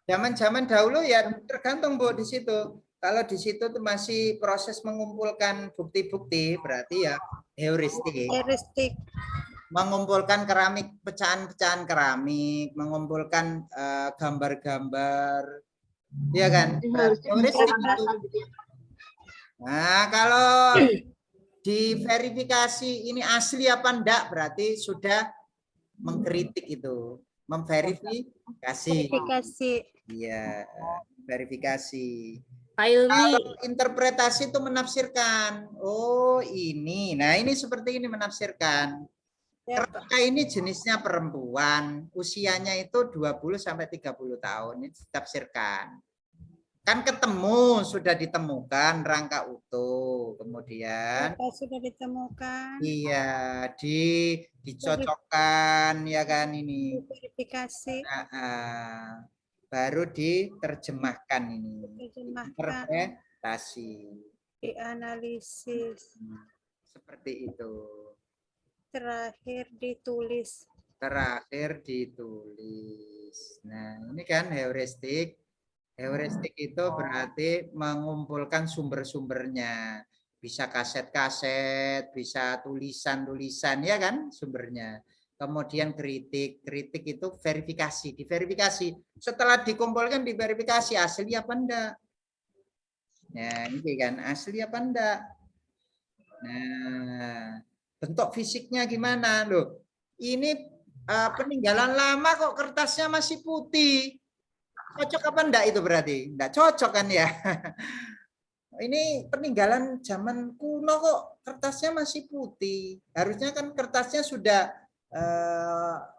Zaman-zaman dahulu ya tergantung Bu di situ. Kalau di situ tuh masih proses mengumpulkan bukti-bukti, berarti ya heuristik. Mengumpulkan keramik, pecahan-pecahan keramik, mengumpulkan gambar-gambar, ya kan? Heuristik itu. Nah, kalau diverifikasi ini asli apa enggak, berarti sudah mengkritik itu, memverifikasi. Iya, verifikasi. Kalau interpretasi itu menafsirkan. Oh, ini. Nah, ini seperti ini menafsirkan. Kerangka ini jenisnya perempuan, usianya itu 20 sampai 30 tahun, ini ditafsirkan. Kan ketemu, sudah ditemukan rangka utuh, kemudian sudah ditemukan. Iya, dicocokkan ya kan ini. Verifikasi. Baru diterjemahkan ini. Interpretasi. Dianalisis. Seperti itu. Terakhir ditulis. Nah, ini kan heuristik. Heuristik itu berarti mengumpulkan sumber-sumbernya. Bisa kaset-kaset, bisa tulisan-tulisan, ya kan sumbernya. Kemudian kritik itu verifikasi, diverifikasi. Setelah dikumpulkan diverifikasi asli apa enggak? Ya, ini kan asli apa enggak? Nah, bentuk fisiknya gimana loh? Ini peninggalan lama kok kertasnya masih putih. Cocok apa enggak itu berarti? Enggak cocok kan ya? Ini peninggalan zaman kuno kok kertasnya masih putih. Harusnya kan kertasnya sudah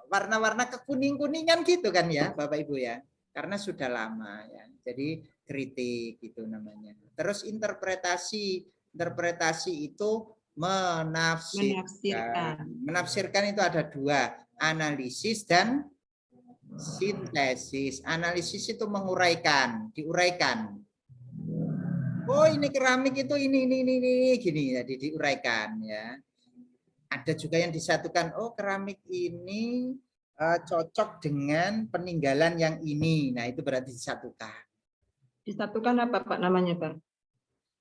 warna-warna kekuning-kuningan gitu kan ya, Bapak Ibu ya. Karena sudah lama ya. Jadi kritik gitu namanya. Terus interpretasi itu menafsirkan. Menafsirkan itu ada dua, analisis dan sintesis. Analisis itu menguraikan, diuraikan. Oh, ini keramik itu ini gini, jadi diuraikan ya. Ada juga yang disatukan. Oh, keramik ini cocok dengan peninggalan yang ini. Nah, itu berarti disatukan. Disatukan apa Pak namanya Pak?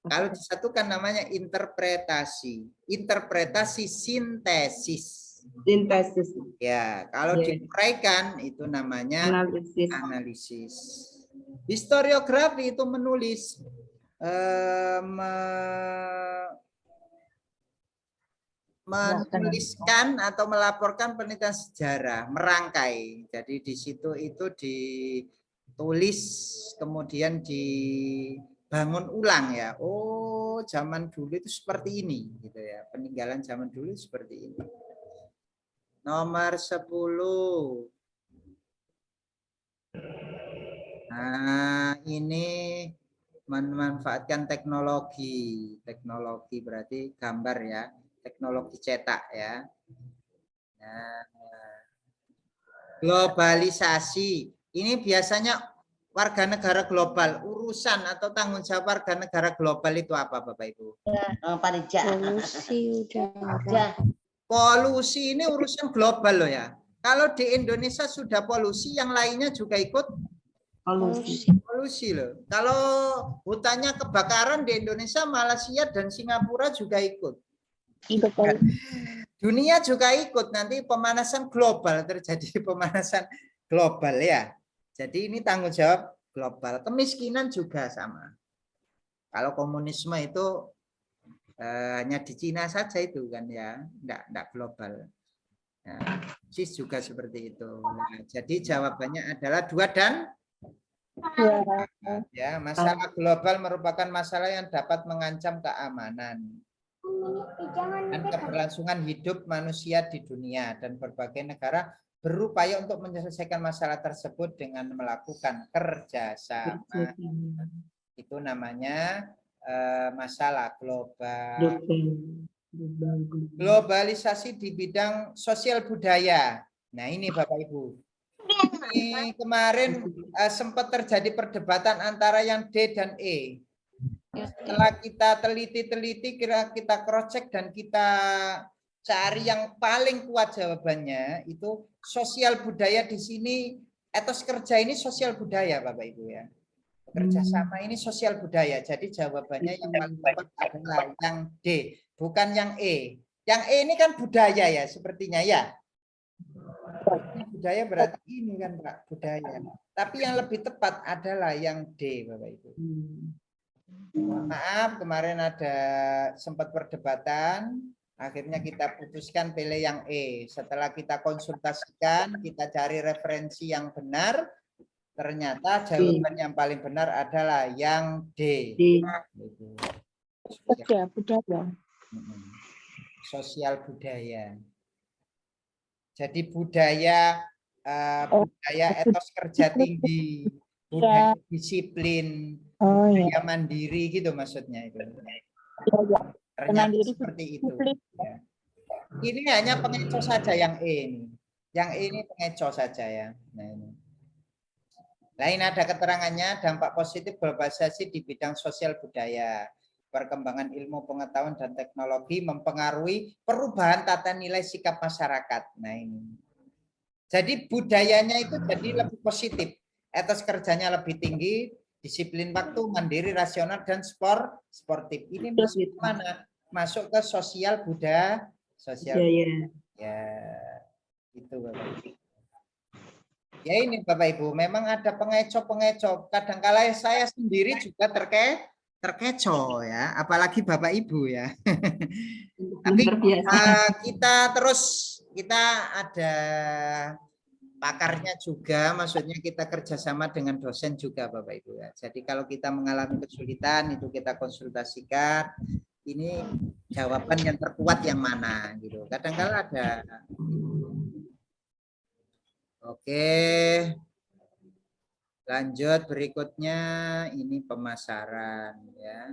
Kalau disatukan namanya interpretasi. Interpretasi sintesis. Sintesis. Ya, kalau diuraikan itu namanya analisis. Historiografi itu menulis, menuliskan atau melaporkan penelitian sejarah, merangkai. Jadi di situ itu ditulis kemudian dibangun ulang ya. Oh, zaman dulu itu seperti ini gitu ya. Peninggalan zaman dulu seperti ini. Nomor 10. Nah, ini memanfaatkan teknologi. Teknologi berarti gambar ya. Teknologi cetak ya. Nah, globalisasi. Ini biasanya warga negara global. Urusan atau tanggung jawab warga negara global itu apa Bapak Ibu? Polusi udara. Polusi ini urusan global loh ya. Kalau di Indonesia sudah polusi, yang lainnya juga ikut polusi loh. Kalau hutannya kebakaran di Indonesia, Malaysia dan Singapura juga ikut. Dunia juga ikut, nanti pemanasan global, terjadi pemanasan global ya. Jadi ini tanggung jawab global. Kemiskinan juga sama. Kalau komunisme itu hanya di Cina saja itu kan ya, enggak global. Nah, SIS juga seperti itu. Nah, jadi jawabannya adalah 2 dan ya, masalah global merupakan masalah yang dapat mengancam keamanan dan keberlangsungan hidup manusia di dunia, dan berbagai negara berupaya untuk menyelesaikan masalah tersebut dengan melakukan kerjasama. Itu namanya masalah global. Globalisasi di bidang sosial budaya. Nah, ini Bapak Ibu. Ini kemarin sempat terjadi perdebatan antara yang D dan E. Setelah kita teliti-teliti, kita cross-check dan kita cari yang paling kuat jawabannya, itu sosial budaya di sini, etos kerja ini sosial budaya Bapak Ibu ya. Kerjasama ini sosial budaya. Jadi jawabannya yang paling tepat adalah yang D, bukan yang E. Yang E ini kan budaya ya, sepertinya ya. Budaya berarti ini kan Pak, budaya. Tapi yang lebih tepat adalah yang D, Bapak Ibu. Maaf, kemarin ada sempat perdebatan, akhirnya kita putuskan pilih yang E. Setelah kita konsultasikan, kita cari referensi yang benar, ternyata jawaban yang paling benar adalah yang D. Sosial budaya. Jadi budaya etos kerja tinggi, budaya disiplin, budaya mandiri gitu maksudnya itu. Ternyata seperti itu. Ya. Ini hanya pengecoh saja yang E ini. Yang E ini pengecoh saja ya. Nah, ini. Lain ada keterangannya, dampak positif globalisasi di bidang sosial budaya. Perkembangan ilmu pengetahuan dan teknologi mempengaruhi perubahan tata nilai sikap masyarakat. Nah ini. Jadi budayanya itu jadi lebih positif. Etos kerjanya lebih tinggi, disiplin waktu, mandiri, rasional, dan sportif. Ini masuk ke mana? Masuk ke sosial budaya. Sosial budaya. Ya, itu Bapak. Ya ini Bapak Ibu, memang ada pengecoh-pengecoh. Kadang-kala saya sendiri juga terkecoh ya, apalagi Bapak Ibu ya. Tapi kita ada pakarnya juga, maksudnya kita kerjasama dengan dosen juga Bapak Ibu ya. Jadi kalau kita mengalami kesulitan itu kita konsultasikan, ini jawaban yang terkuat yang mana gitu. Kadang-kadang ada. Oke. Lanjut berikutnya ini pemasaran ya.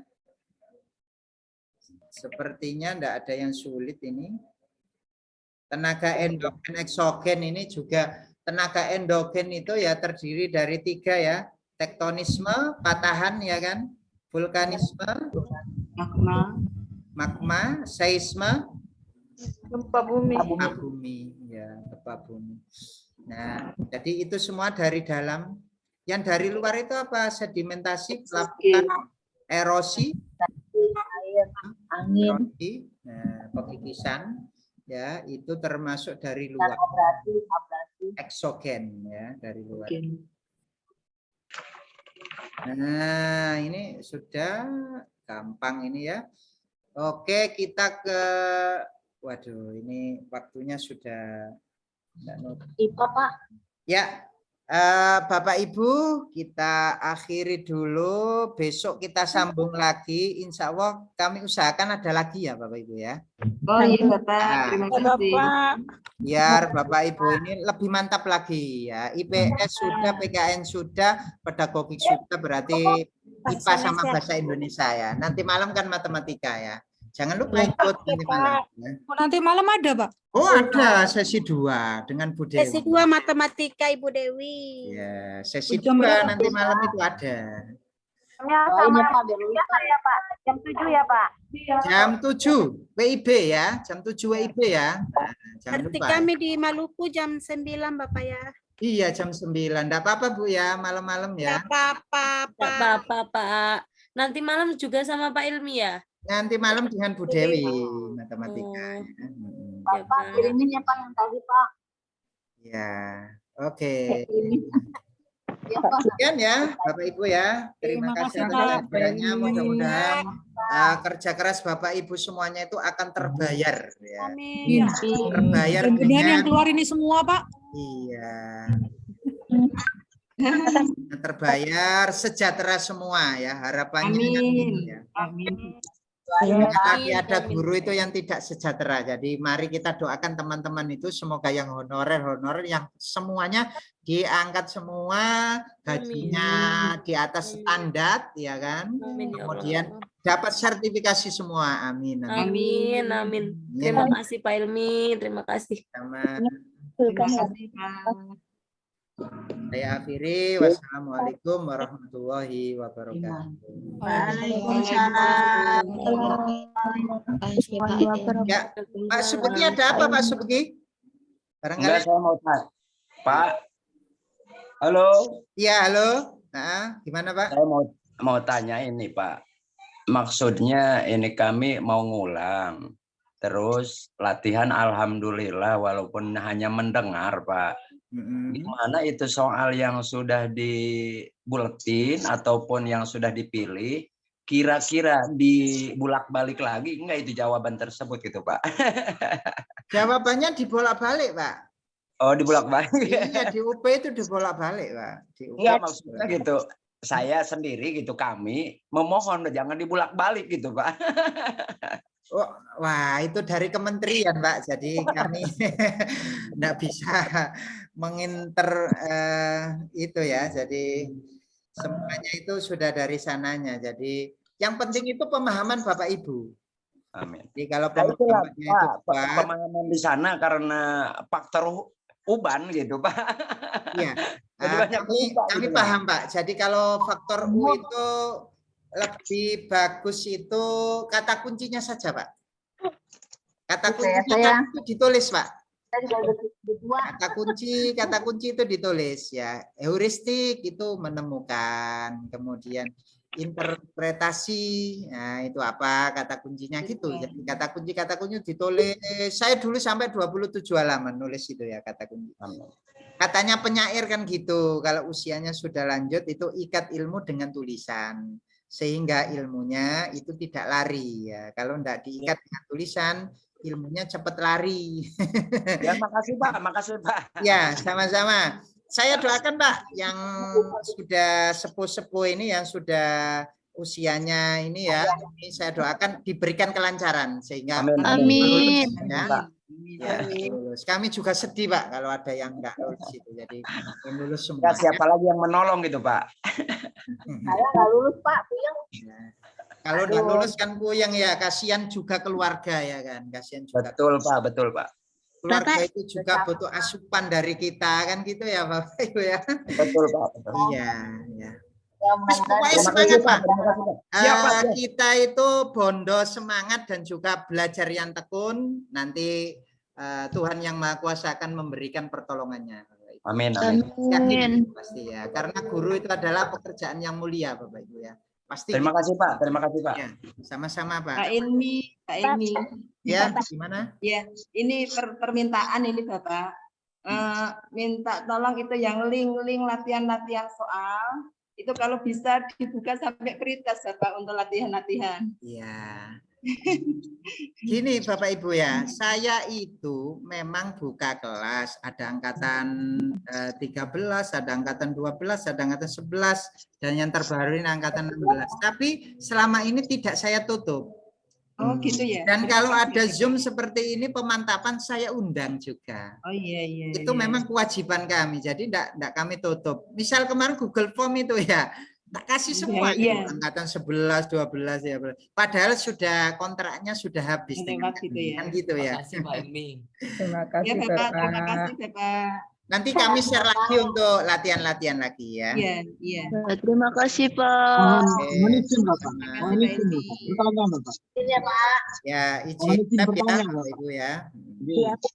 Sepertinya enggak ada yang sulit ini. Tenaga endogen eksogen ini juga tenaga endogen itu ya terdiri dari 3 ya. Tektonisme, patahan ya kan? Vulkanisme, magma, seisme, Gempa bumi. gempa bumi ya, gempa bumi. Nah, jadi itu semua dari dalam. Yang dari luar itu apa? Sedimentasi, pelapukan, erosi, angin, nah, pekikisan, ya itu termasuk dari luar. Eksogen ya dari luar. Nah ini sudah gampang ini ya. Oke kita ke, waduh ini waktunya sudah. IPA Pak. Ya. Bapak Ibu kita akhiri dulu, besok kita sambung lagi, insya Allah kami usahakan ada lagi ya Bapak Ibu ya. Oh iya Bapak, terima kasih. Biar Bapak Ibu ini lebih mantap lagi ya, IPS sudah, PKN sudah, pedagogik sudah, berarti IPA sama bahasa Indonesia ya. Nanti malam kan matematika ya. Jangan lupa ikut nanti malam. Ya. Nanti malam ada, Pak? Oh ada sesi 2 dengan Bu Dewi. Sesi 2 matematika Ibu Dewi. Ya, sesi 2 nanti malam itu ada. Sama ya Pak. Jam 7 ya Pak. Jam 7 WIB ya, jam 7 WIB ya. Nah, jangan Berarti lupa. kami di Maluku jam 9 Bapak ya. Iya jam 9. Enggak apa-apa Bu ya, malam-malam ya. Apa-apa Pak. Nanti malam juga sama Pak Ilmi ya? Nanti malam dengan Bu Dewi matematika. Bapak kirimin ya Pak yang tadi Pak. Ya, oke. Ya Pak. Sekian ya Bapak Ibu ya. Terima kasih atas kehadirannya. Mudah-mudahan kerja keras Bapak Ibu semuanya itu akan terbayar ya. Amin. Terbayar Mudah-mudahan yang dengan keluar ini semua, Pak. iya. Terbayar sejahtera semua ya, harapannya kan gitu ya. Amin. Tapi ada guru itu yang tidak sejahtera. Jadi mari kita doakan teman-teman itu semoga yang honorer yang semuanya diangkat semua, gajinya di atas standar ya kan. Kemudian dapat sertifikasi semua. Amin. Amin. Terima kasih Pak Ilmi, terima kasih. Sama. Terima kasih Pak. Saya akhiri. Wassalamualaikum warahmatullahi wabarakatuh. Waalaikumsalam. Ya, Pak Subegi ada apa Pak Subegi? Barangkali saya mau tanya. Pak. Halo. Iya, halo. Nah, gimana Pak? Saya mau tanya ini Pak. Maksudnya ini kami mau ngulang. Terus latihan alhamdulillah walaupun hanya mendengar Pak. Gimana itu soal yang sudah dibuletin ataupun yang sudah dipilih, kira-kira dibulak-balik lagi enggak itu jawaban tersebut gitu Pak? Jawabannya dibolak-balik Pak. Oh dibolak-balik? Iya di UP itu dibolak-balik Pak. Iya maksudnya gitu. Saya sendiri gitu kami memohon jangan dibulak-balik gitu Pak. Oh, wah itu dari kementerian Pak, jadi kami enggak bisa menginter itu ya, jadi semuanya itu sudah dari sananya. Jadi yang penting itu pemahaman Bapak Ibu. Amin. Jadi kalau pemahamannya itu pemahaman di sana karena faktor uban gitu Pak. Iya. Kami paham Pak. Jadi kalau faktor U itu lebih bagus itu kata kuncinya saja Pak. Kata kuncinya itu ditulis Pak. Kata kunci itu ditulis ya. Heuristik itu menemukan, kemudian interpretasi, nah itu apa kata kuncinya gitu. Jadi kata kunci ditulis. Saya dulu sampai 27 halaman nulis itu ya kata kunci. Katanya penyair kan gitu. Kalau usianya sudah lanjut itu ikat ilmu dengan tulisan. sehingga ilmunya itu tidak lari ya. Kalau tidak diikat dengan tulisan, ilmunya cepat lari. Ya, makasih Pak, makasih Pak. Ya, sama-sama. Saya doakan Pak yang sudah sepuh-sepuh ini, yang sudah usianya ini ya, ini saya doakan diberikan kelancaran sehingga Amin. ya. Ya, lulus. Kami juga sedih Pak kalau ada yang enggak lulus itu. Jadi lulus semua. Ya, siapa lagi yang menolong gitu Pak? Saya nggak lulus Pak, puyeng. Kalau enggak lulus kan puyeng ya, kasihan juga keluarga ya kan, kasihan juga. Betul Pak, betul Pak. Keluarga itu juga butuh asupan dari kita kan gitu ya Bapak Ibu ya. Betul Pak. Betul. Iya, ya. Mas, pokoknya semangat Pak. Kita itu bondo semangat dan juga belajar yang tekun. Nanti Tuhan yang Maha Kuasa akan memberikan pertolongannya. Amin. Amin. Yakin pasti ya. Karena guru itu adalah pekerjaan yang mulia Bapak Ibu ya. Pasti. Terima kasih Pak. Terima kasih Pak. Ya, sama-sama Pak. Kak Ilmi. Ya, gimana? Ya, ini permintaan ini Bapak. Minta tolong itu yang link latihan-latihan soal. Itu kalau bisa dibuka sampai prioritas Bapak untuk latihan-latihan. Iya. Gini Bapak Ibu ya, saya itu memang buka kelas, ada angkatan 13, ada angkatan 12, ada angkatan 11, dan yang terbaru ini angkatan 16. Tapi selama ini tidak saya tutup. Oh gitu ya. Dan kalau ada Zoom seperti ini pemantapan saya undang juga. Oh iya. Itu memang kewajiban kami, jadi tidak kami tutup. Misal kemarin Google Form itu ya, tak kasih semua angkatan 11, 12 ya. Padahal sudah kontraknya sudah habis. Kan gitu ya. Terima kasih Bapak. Terima kasih Bapak. Nanti kami share lagi untuk latihan-latihan lagi ya. Iya. Terima kasih Pak. Ya, izin ya Ibu ya.